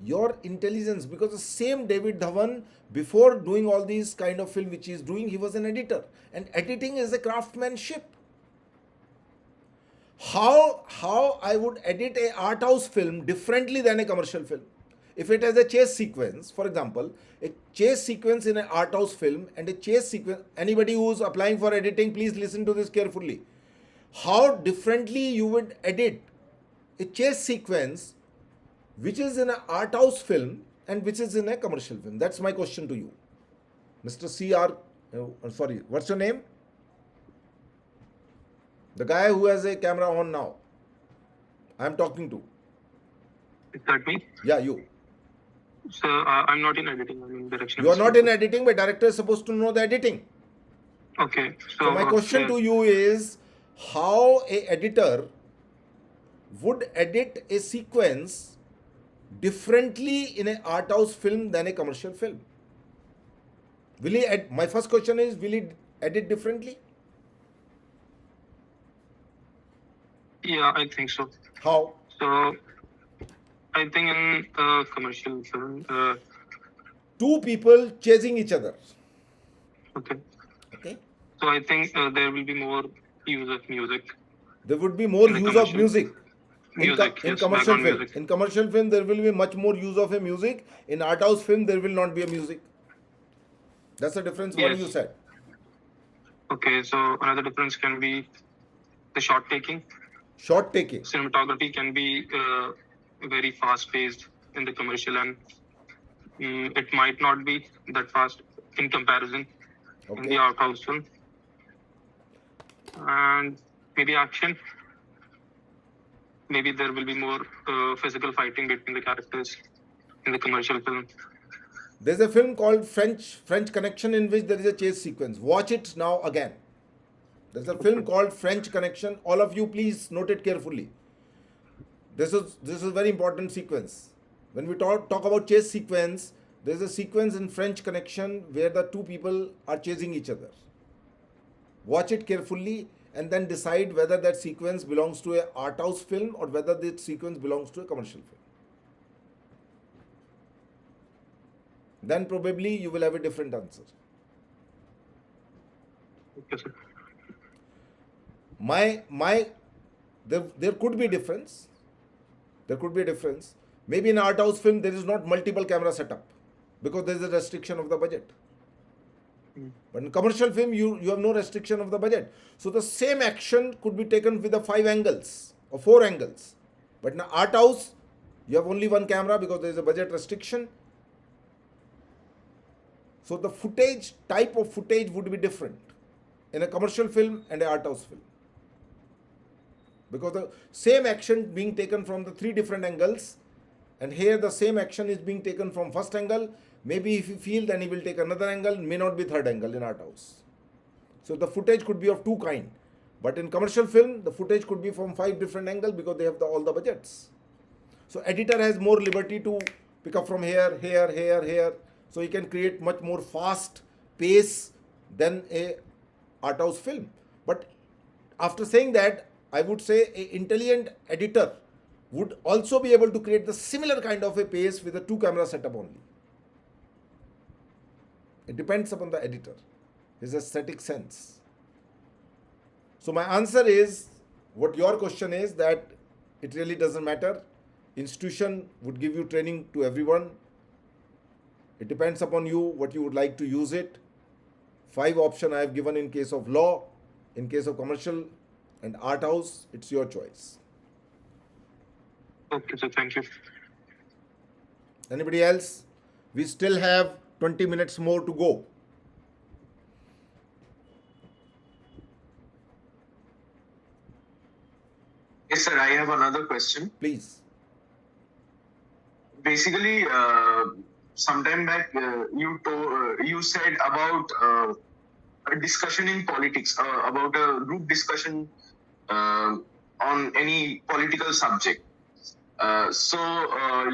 Your intelligence, because the same David Dhawan, before doing all these kind of film which he is doing, he was an editor. And editing is a craftsmanship. How I would edit a art house film differently than a commercial film? If it has a chase sequence, for example, a chase sequence in an art house film and a chase sequence, anybody who's applying for editing, please listen to this carefully. How differently you would edit a chase sequence which is in an art house film and which is in a commercial film? That's my question to you. Mr. CR, sorry, what's your name? The guy who has a camera on now. I'm talking to. Is that me? Yeah, you. So I'm not in editing. I'm in direction. You are not in editing, but director is supposed to know the editing. Okay. So my question to you is, how a editor would edit a sequence differently in an art house film than a commercial film? Will he my first question is, will he edit differently? Yeah, I think so. How? So I think in commercial film, Two people chasing each other. okay. Okay. So I think there will be more use of music. There would be more In a use of commercial- music. Music, In yes, commercial background film. music. In commercial film, there will be much more use of a music. In art house film, there will not be a music. That's the difference. What Yes. you said. Okay, so another difference can be the shot taking. Shot taking. Cinematography can be very fast paced in the commercial, and it might not be that fast in comparison in Okay. the art house film. And maybe action. Maybe there will be more physical fighting between the characters in the commercial film. There's a film called French Connection in which there is a chase sequence. Watch it now again. There's a film called French Connection. All of you, please note it carefully. This is a very important sequence. When we talk about chase sequence, there's a sequence in French Connection where the two people are chasing each other. Watch it carefully and then decide whether that sequence belongs to an art house film or whether that sequence belongs to a commercial film. Then probably you will have a different answer. Okay, sir. There could be a difference. There could be a difference. Maybe in art house film there is not multiple camera setup because there is a restriction of the budget. But in commercial film you have no restriction of the budget. So the same action could be taken with the 5 angles or 4 angles. But in art house you have only one camera because there is a budget restriction. So the type of footage would be different in a commercial film and an art house film. Because the same action being taken from the 3 different angles, and here the same action is being taken from first angle. Maybe if you feel, then he will take another angle, may not be third angle in art house. So the footage could be of 2 kinds. But in commercial film, the footage could be from 5 different angles because they have all the budgets. So editor has more liberty to pick up from here, here, here, here. So he can create much more fast pace than a art house film. But after saying that, I would say an intelligent editor would also be able to create the similar kind of a pace with a 2 camera setup only. It depends upon the editor, his aesthetic sense. So my answer is, what your question is, that it really doesn't matter. Institution would give you training to everyone. It depends upon you what you would like to use it. 5 options I have given in case of law, in case of commercial and art house, it's your choice. Okay, sir. Thank you. Anybody else? We still have 20 minutes more to go. Yes, sir. I have another question. Please. Basically, sometime back, you said about a discussion in politics, about a group discussion on any political subject. So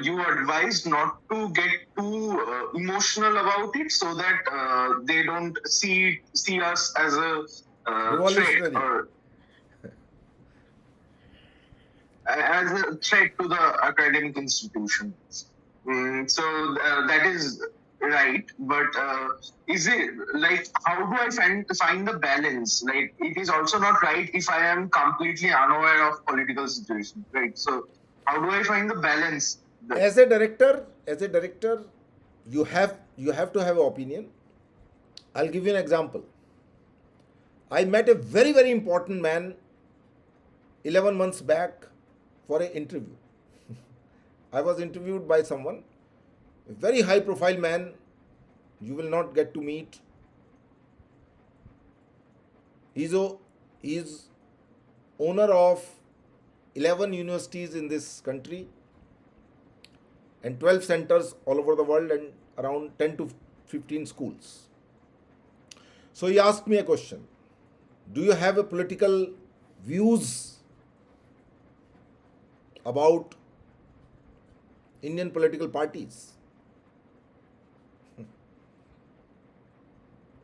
you advised not to get too emotional about it, so that they don't see us as a threat or as a threat to the academic institution. So that is right, but is it like, how do I find the balance? Like, it is also not right if I am completely unaware of political situation, right? So how do I find the balance? As a director, you have to have an opinion. I'll give you an example. I met a very, very important man 11 months back for an interview. I was interviewed by someone, a very high profile man, you will not get to meet. He's owner of 11 universities in this country and 12 centers all over the world and around 10 to 15 schools. So he asked me a question. Do you have a political views about Indian political parties?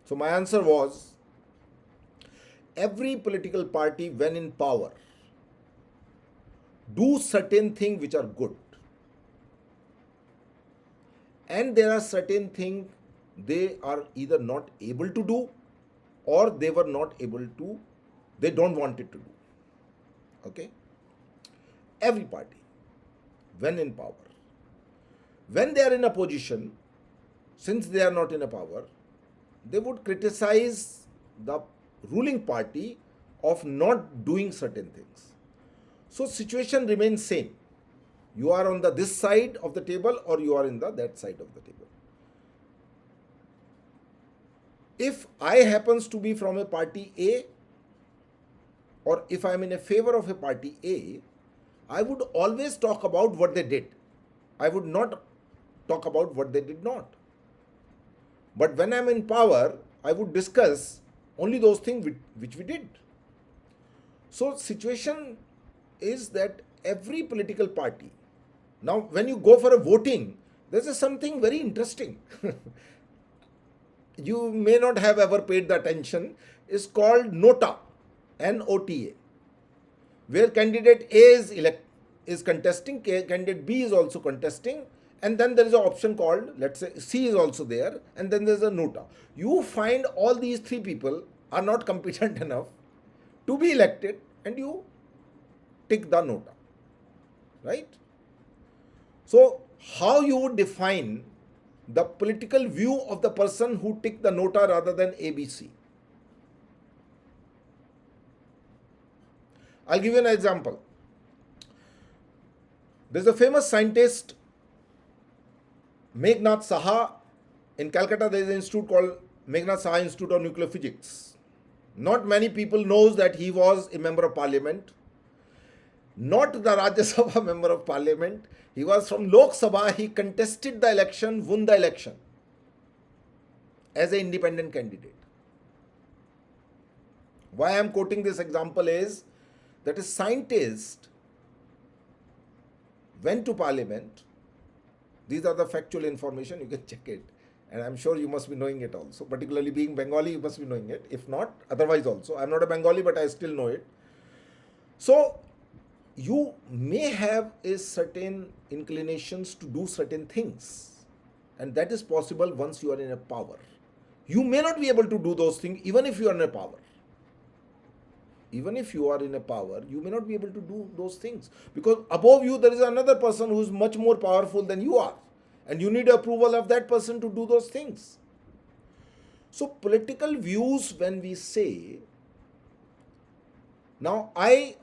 So my answer was, every political party when in power do certain things which are good, and there are certain things they are either not able to do or they were not able to, they don't want it to do. Okay? Every party when in power, when they are in a position, since they are not in a power, they would criticize the ruling party of not doing certain things. So situation remains same. You are on this side of the table or you are in that side of the table. If I happens to be from a party A, or if I am in a favor of a party A, I would always talk about what they did. I would not talk about what they did not. But when I am in power, I would discuss only those things which we did. So situation is that every political party, now when you go for a voting, there is something very interesting. You may not have ever paid the attention. It's called nota, N-O-T-A, where candidate A is contesting, candidate B is also contesting, and then there is an option called, let's say C is also there, and then there's a nota. You find all these three people are not competent enough to be elected, and you tick the nota, right? So how you would define the political view of the person who tick the nota rather than ABC? I'll give you an example. There's a famous scientist, Meghnad Saha. In Calcutta, there is an institute called Meghnad Saha Institute of Nuclear Physics. Not many people knows that he was a member of parliament, not the Rajya Sabha member of parliament. He was from Lok Sabha. He contested the election, won the election as an independent candidate. Why I am quoting this example is that a scientist went to parliament. These are the factual information, you can check it. And I'm sure you must be knowing it also. Particularly being Bengali, you must be knowing it. If not, otherwise also. I'm not a Bengali, but I still know it. So, you may have a certain inclinations to do certain things. And that is possible once you are in a power. You may not be able to do those things even if you are in a power. Even if you are in a power, you may not be able to do those things. Because above you, there is another person who is much more powerful than you are. And you need approval of that person to do those things. So political views, when we say, now I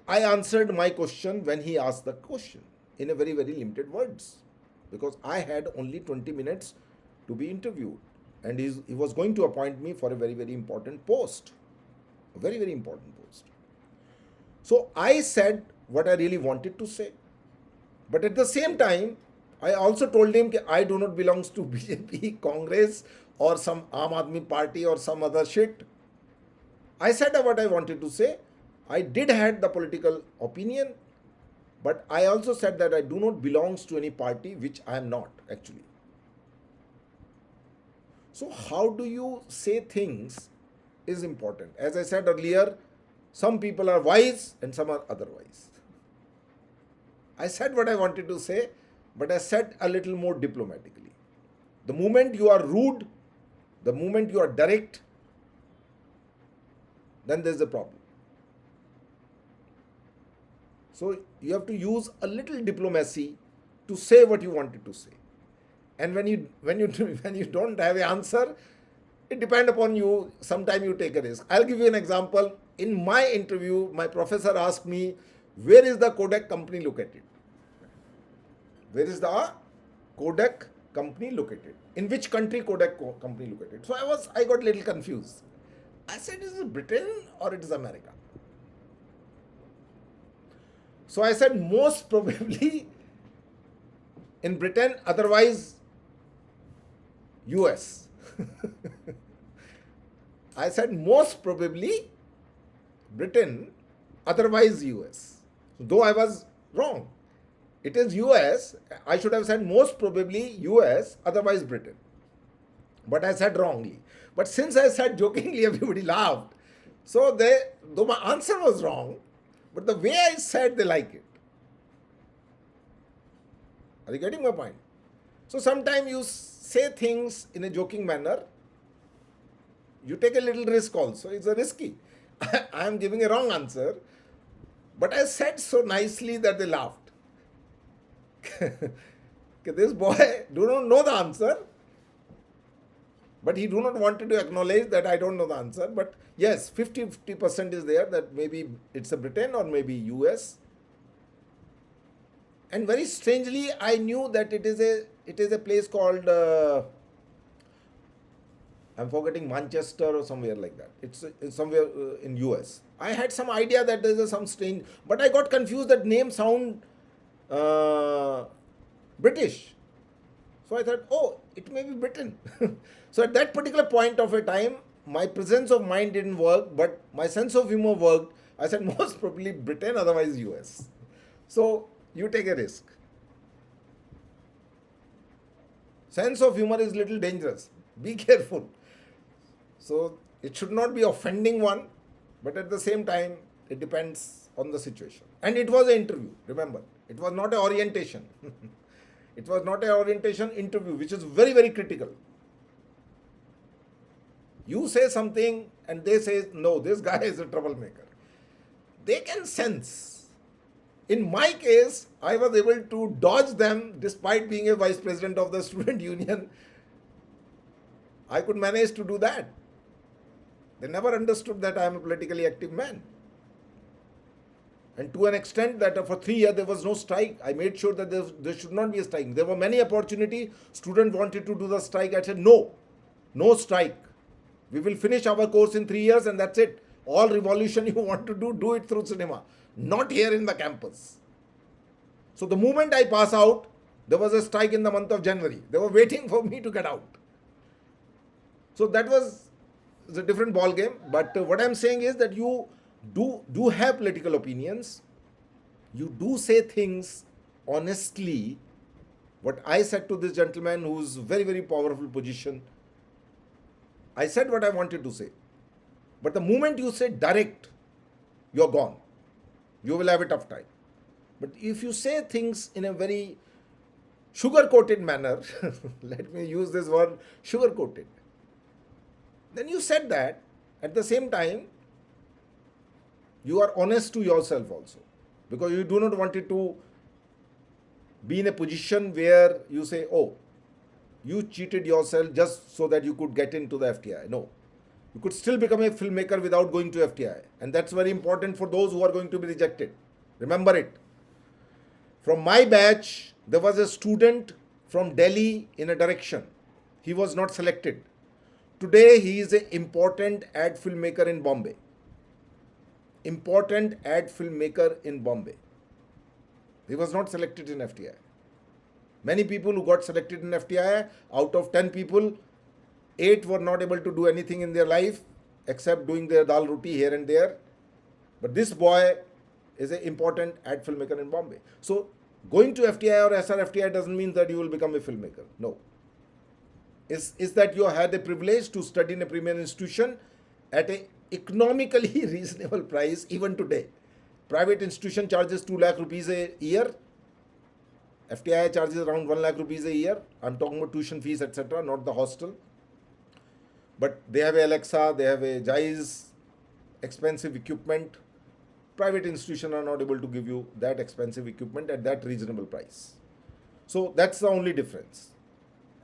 answered my question when he asked the question in a very, very limited words. Because I had only 20 minutes to be interviewed. And he was going to appoint me for a very, very important post. A very, very important post. So I said what I really wanted to say. But at the same time, I also told him that I do not belong to BJP, Congress or some Aam Aadmi party or some other shit. I said what I wanted to say. I did had the political opinion. But I also said that I do not belong to any party, which I am not actually. So how do you say things is important. As I said earlier, some people are wise and some are otherwise. I said what I wanted to say, but I said a little more diplomatically. The moment you are rude, the moment you are direct, then there's a problem. So you have to use a little diplomacy to say what you wanted to say. And when you don't have an answer, it depends upon you. Sometimes you take a risk. I'll give you an example. In my interview, my professor asked me, where is the Kodak company located? Where is the Kodak company located? In which country Kodak company located? So I got a little confused. I said, is it Britain or it is America? So I said, most probably in Britain, otherwise US. I said, most probably Britain, otherwise US. Though I was wrong. It is US. I should have said most probably US, otherwise Britain. But I said wrongly. But since I said jokingly, everybody laughed. So though my answer was wrong, but the way I said, they like it. Are you getting my point? So sometimes you say things in a joking manner. You take a little risk also. It's a risky. I am giving a wrong answer. But I said so nicely that they laughed. This boy do not know the answer. But he do not want to acknowledge that I don't know the answer. But yes, 50% is there that maybe it's a Britain or maybe US. And very strangely, I knew that it is a place called I'm forgetting Manchester or somewhere like that. It's somewhere in US. I had some idea that there is some strange, but I got confused. That name sound British. So I thought, oh, it may be Britain. So at that particular point of a time, my presence of mind didn't work, but my sense of humor worked. I said most probably Britain, otherwise US. So you take a risk. Sense of humor is little dangerous. Be careful. So it should not be offending one, but at the same time, it depends on the situation. And it was an interview, remember. It was not an orientation. It was not an orientation interview, which is very, very critical. You say something and they say, no, this guy is a troublemaker. They can sense. In my case, I was able to dodge them despite being a vice president of the student union. I could manage to do that. They never understood that I am a politically active man. And to an extent that for 3 years there was no strike. I made sure that there should not be a strike. There were many opportunities. Students wanted to do the strike. I said, no strike. We will finish our course in 3 years and that's it. All revolution you want to do it through cinema. Not here in the campus. So the moment I pass out, there was a strike in the month of January. They were waiting for me to get out. So that was a different ball game. But what I'm saying is that you do have political opinions. You do say things honestly. What I said to this gentleman who's very, very powerful position, I said what I wanted to say. But the moment you say direct, you're gone. You will have a tough time. But if you say things in a very sugar-coated manner, let me use this word, sugar-coated, then you said that, at the same time, you are honest to yourself also. Because you do not want it to be in a position where you say, oh, you cheated yourself just so that you could get into the FTI. No. You could still become a filmmaker without going to FTI. And that's very important for those who are going to be rejected. Remember it. From my batch, there was a student from Delhi in a direction. He was not selected. Today, he is an important ad filmmaker in Bombay. Important ad filmmaker in Bombay. He was not selected in FTI. Many people who got selected in FTI, out of 10 people, 8 were not able to do anything in their life except doing their dal roti here and there. But this boy is an important ad filmmaker in Bombay. So going to FTI or SRFTI doesn't mean that you will become a filmmaker. No. Is that you had a privilege to study in a premier institution at an economically reasonable price even today. Private institution charges 2 lakh rupees a year FTI charges around 1 lakh rupees a year. I'm talking about tuition fees, etc., not the hostel. But they have a Alexa, they have a JAIS, expensive equipment. Private institutions are not able to give you that expensive equipment at that reasonable price. So that's the only difference.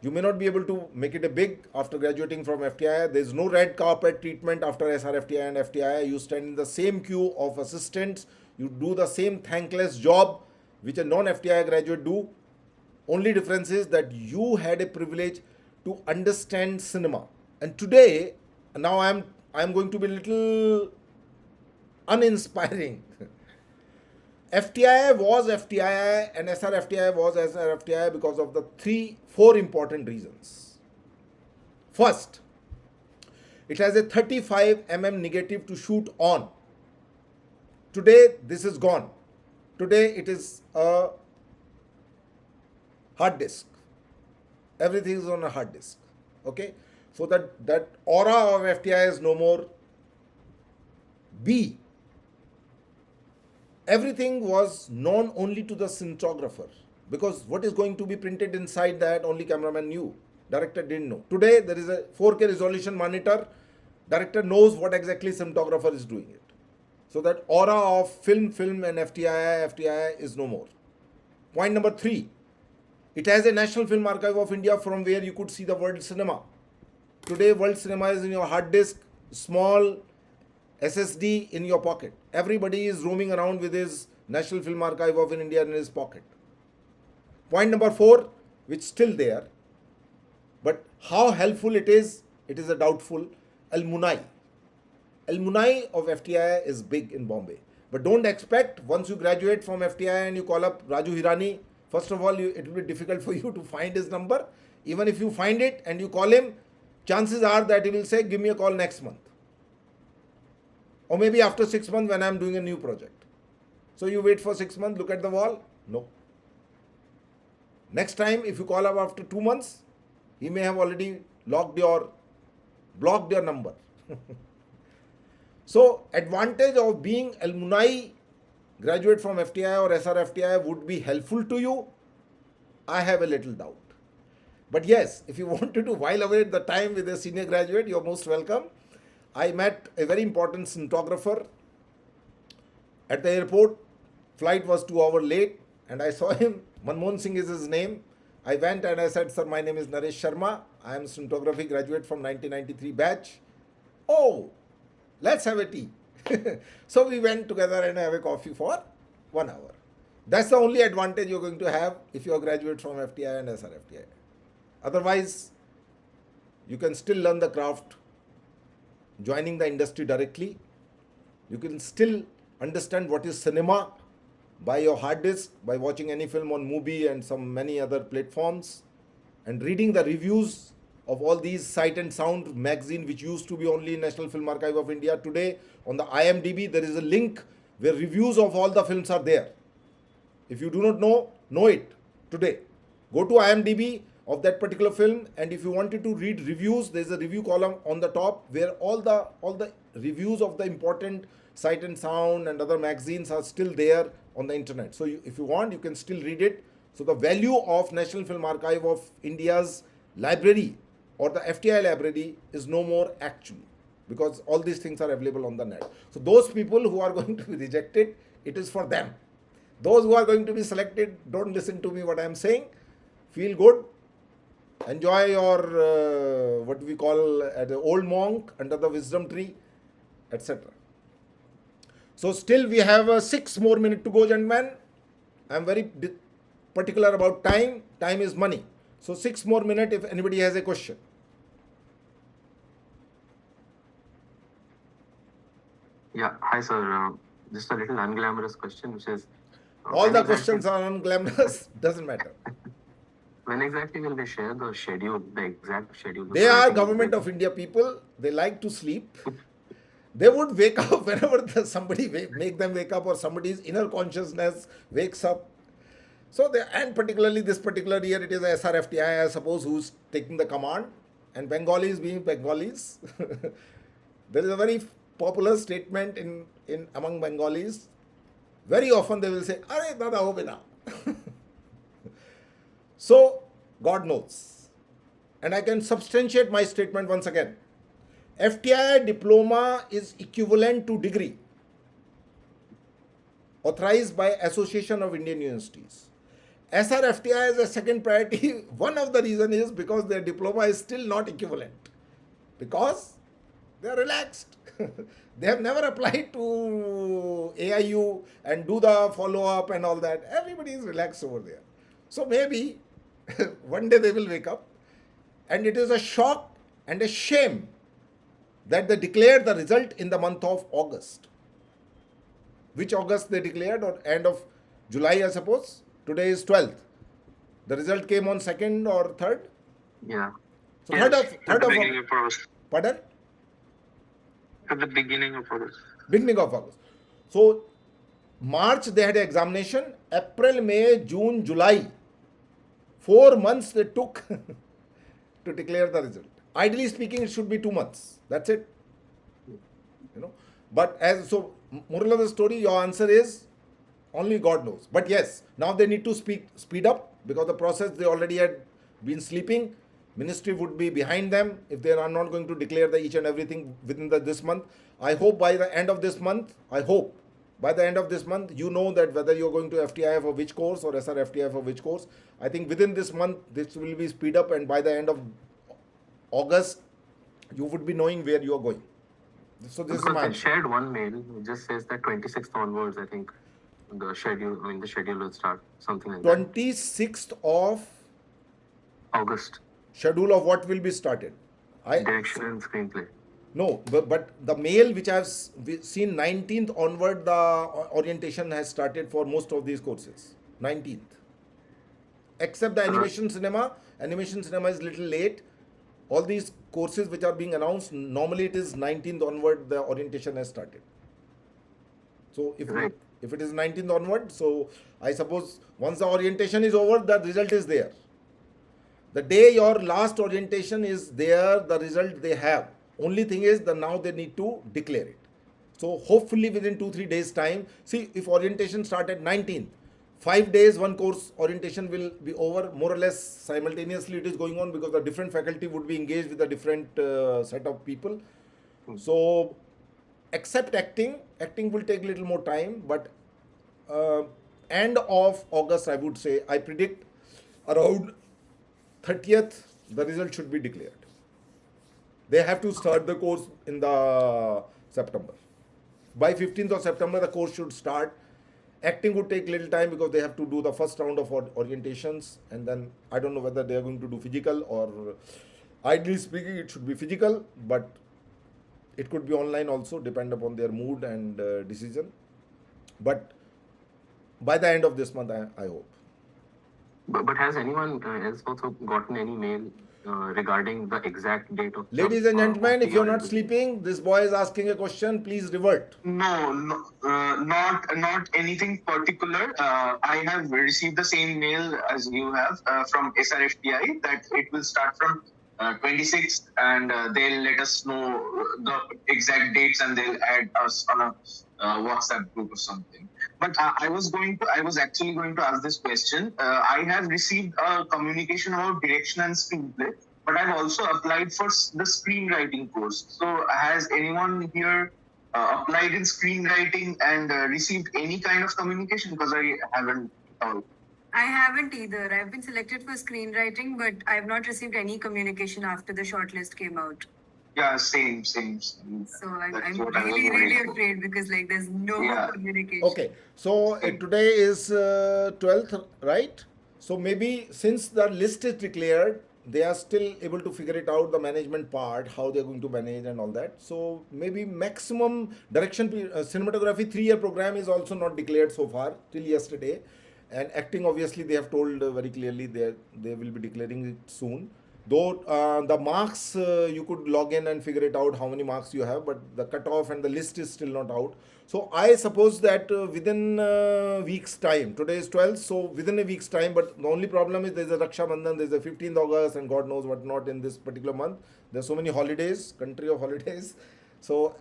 You may not be able to make it a big after graduating from FTI. There is no red carpet treatment after SRFTI and FTI. You stand in the same queue of assistants. You do the same thankless job which a non-FTI graduate do. Only difference is that you had a privilege to understand cinema. And today, now I am going to be a little uninspiring. FTI was FTI and SRFTI was SRFTI because of the 4 important reasons. First, it has a 35 mm negative to shoot on. Today, this is gone. Today, it is a hard disk. Everything is on a hard disk. Okay? So that aura of FTI is no more. B, everything was known only to the cinematographer, because what is going to be printed inside that only cameraman knew. Director didn't know. Today there is a 4K resolution monitor. Director knows what exactly cinematographer is doing it. So that aura of film and FTI is no more. Point number 3. It has a National Film Archive of India from where you could see the world cinema. Today world cinema is in your hard disk, small SSD in your pocket. Everybody is roaming around with his National Film Archive of India in his pocket. Point number 4, which is still there, but how helpful it is a doubtful. Alumni of FTI is big in Bombay. But don't expect once you graduate from FTI and you call up Raju Hirani, first of all, it will be difficult for you to find his number. Even if you find it and you call him, chances are that he will say, give me a call next month. Or maybe after 6 months when I am doing a new project. So you wait for 6 months, look at the wall. No. Next time, if you call up after 2 months, he may have already blocked your number. So advantage of being alumni graduate from FTI or SRFTI would be helpful to you. I have a little doubt. But yes, if you wanted to while away the time with a senior graduate, you're most welcome. I met a very important cinematographer at the airport. Flight was 2 hours late and I saw him. Manmohan Singh is his name. I went and I said, sir, my name is Naresh Sharma. I am a cinematography graduate from 1993 batch. Oh, let's have a tea. So we went together and have a coffee for 1 hour. That's the only advantage you're going to have if you're a graduate from FTI and SRFTI. Otherwise, you can still learn the craft joining the industry directly. You can still understand what is cinema by your hard disk, by watching any film on Mubi and some many other platforms, and reading the reviews of all these Sight and Sound magazine, which used to be only in National Film Archive of India. Today on the IMDb there is a link where reviews of all the films are there. If you do not know it today. Go to IMDb of that particular film, and if you wanted to read reviews, there is a review column on the top where all the reviews of the important Sight and Sound and other magazines are still there on the internet. So if you want, you can still read it. So the value of National Film Archive of India's library or the FTI library is no more actually, because all these things are available on the net. So those people who are going to be rejected, it is for them. Those who are going to be selected, don't listen to me what I am saying. Feel good. Enjoy your what we call the old monk under the wisdom tree, etc. So still we have 6 more minutes to go, gentlemen. I am very particular about time. Time is money. So 6 more minutes if anybody has a question. Yeah, hi sir. Just a little unglamorous question, which is all the questions are unglamorous. Doesn't matter. When exactly will they share the schedule, the exact schedule? They are Government of India people. They like to sleep. They would wake up whenever somebody make them wake up, or somebody's inner consciousness wakes up. So and particularly this particular year, it is SRFTI, I suppose, who's taking the command, and Bengalis being Bengalis. There is a very popular statement in among Bengalis. Very often they will say, "Arey dada ho bina." So, God knows. And I can substantiate my statement once again. FTI diploma is equivalent to degree authorized by Association of Indian Universities. SRFTI is a second priority. One of the reason is because their diploma is still not equivalent. Because they are relaxed. They have never applied to AIU and do the follow-up and all that. Everybody is relaxed over there. So maybe one day they will wake up, and it is a shock and a shame that they declared the result in the month of August. Which August they declared, or end of July, I suppose? Today is 12th. The result came on 2nd or 3rd? Yeah. So Yes, 3rd at the of beginning of August. pardon? At the beginning of August. Beginning of August. So March they had an examination. April, May, June, July. 4 months they took to declare the result. Ideally speaking, it should be 2 months. That's it. You know. But as so, moral of the story, your answer is only God knows. But yes, now they need to speed up, because the process they already had been sleeping. Ministry would be behind them if they are not going to declare the each and everything within this month. I hope by the end of this month, you know that whether you're going to FTI for which course or SRFTI for which course. I think within this month, this will be speed up, and by the end of August, you would be knowing where you are going. So this Because is my they answer. shared one mail. It just says that 26th onwards, I think the schedule will start, something like that. 26th of August. schedule of what will be started. Direction and screenplay. No, but the mail which I have seen 19th onward, the orientation has started for most of these courses. 19th. Except the animation cinema. Animation cinema is little late. All these courses which are being announced, normally it is 19th onward, the orientation has started. So if it is 19th onward, so I suppose once the orientation is over, the result is there. The day your last orientation is there, the result they have. Only thing is that now they need to declare it. So hopefully within 2-3 days time, see if orientation start at 19th, 5 days one course orientation will be over, more or less simultaneously it is going on, because the different faculty would be engaged with a different set of people. So except acting will take a little more time, but end of August I would say, I predict around 30th the result should be declared. They have to start the course in the September. By 15th of September the course should start. Acting would take little time because they have to do the first round of orientations, and then I don't know whether they are going to do physical, or ideally speaking it should be physical, but it could be online also, depend upon their mood and decision. But by the end of this month I hope. But has anyone else also gotten any mail regarding the exact date of? Ladies and gentlemen, if you're not sleeping, this boy is asking a question. Please revert. No, not anything particular. I have received the same mail as you have from SRFTI that it will start from 26th, and they'll let us know the exact dates, and they'll add us on a WhatsApp group or something. But I was actually going to ask this question. I have received a communication about direction and screenplay, but I've also applied for the screenwriting course. So has anyone here applied in screenwriting and received any kind of communication? Because I haven't at all. I haven't either. I've been selected for screenwriting, but I've not received any communication after the shortlist came out. Yeah, same. So I'm That's what I was really worried about. afraid, because like there's no Yeah. communication. Okay, so today is 12th, right? So maybe since the list is declared, they are still able to figure it out, the management part, how they're going to manage and all that. So maybe maximum direction, cinematography 3-year program is also not declared so far till yesterday. And acting, obviously they have told very clearly they will be declaring it soon. Though the marks, you could log in and figure it out how many marks you have, but the cutoff and the list is still not out. So I suppose that within a week's time, today is 12th, so within a week's time, but the only problem is there's a Raksha Bandhan, there's a 15th August, and God knows what not in this particular month. There's so many holidays, country of holidays. So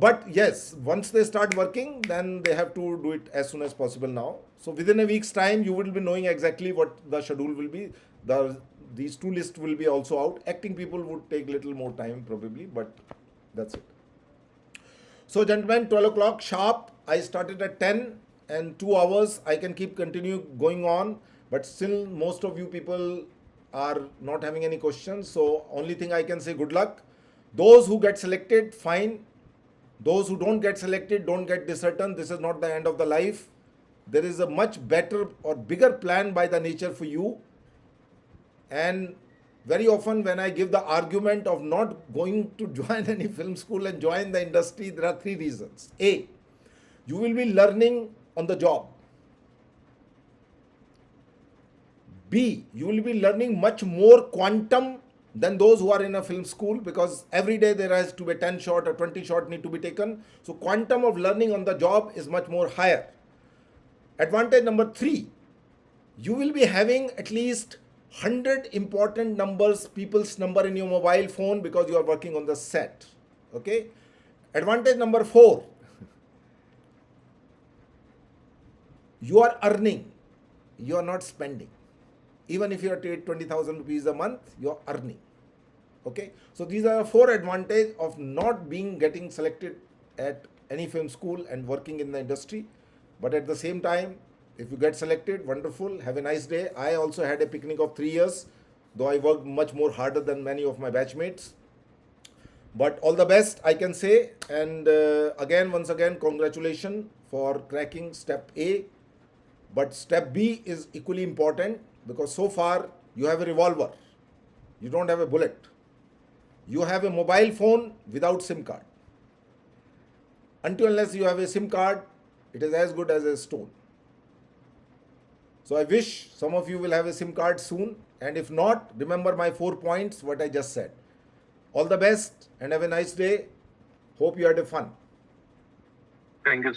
But yes, once they start working, then they have to do it as soon as possible now. So within a week's time, you will be knowing exactly what the schedule will be. These two lists will be also out. Acting people would take little more time probably, but that's it. So gentlemen, 12 o'clock sharp. I started at 10 and 2 hours. I can keep continue going on, but still most of you people are not having any questions. So only thing I can say, good luck. Those who get selected, fine. Those who don't get selected, don't get disheartened. This is not the end of the life. There is a much better or bigger plan by the nature for you. And very often when I give the argument of not going to join any film school and join the industry, there are three reasons. A, you will be learning on the job. B, you will be learning much more quantum than those who are in a film school, because every day there has to be 10 shot or 20 shot need to be taken. So quantum of learning on the job is much more higher. Advantage number 3, you will be having at least 100 important numbers, people's number in your mobile phone, because you are working on the set. Okay. Advantage number 4, you are earning, you are not spending. Even if you are paid 20,000 rupees a month, you are earning. Okay. So these are 4 advantages of not getting selected at any film school and working in the industry. But at the same time, if you get selected, wonderful, have a nice day. I also had a picnic of 3 years, though I worked much more harder than many of my batchmates. But all the best, I can say. And once again, congratulations for cracking step A. But step B is equally important, because so far you have a revolver. You don't have a bullet. You have a mobile phone without SIM card. Until unless you have a SIM card, it is as good as a stone. So I wish some of you will have a SIM card soon. And if not, remember my 4 points, what I just said. All the best and have a nice day. Hope you had a fun. Thank you.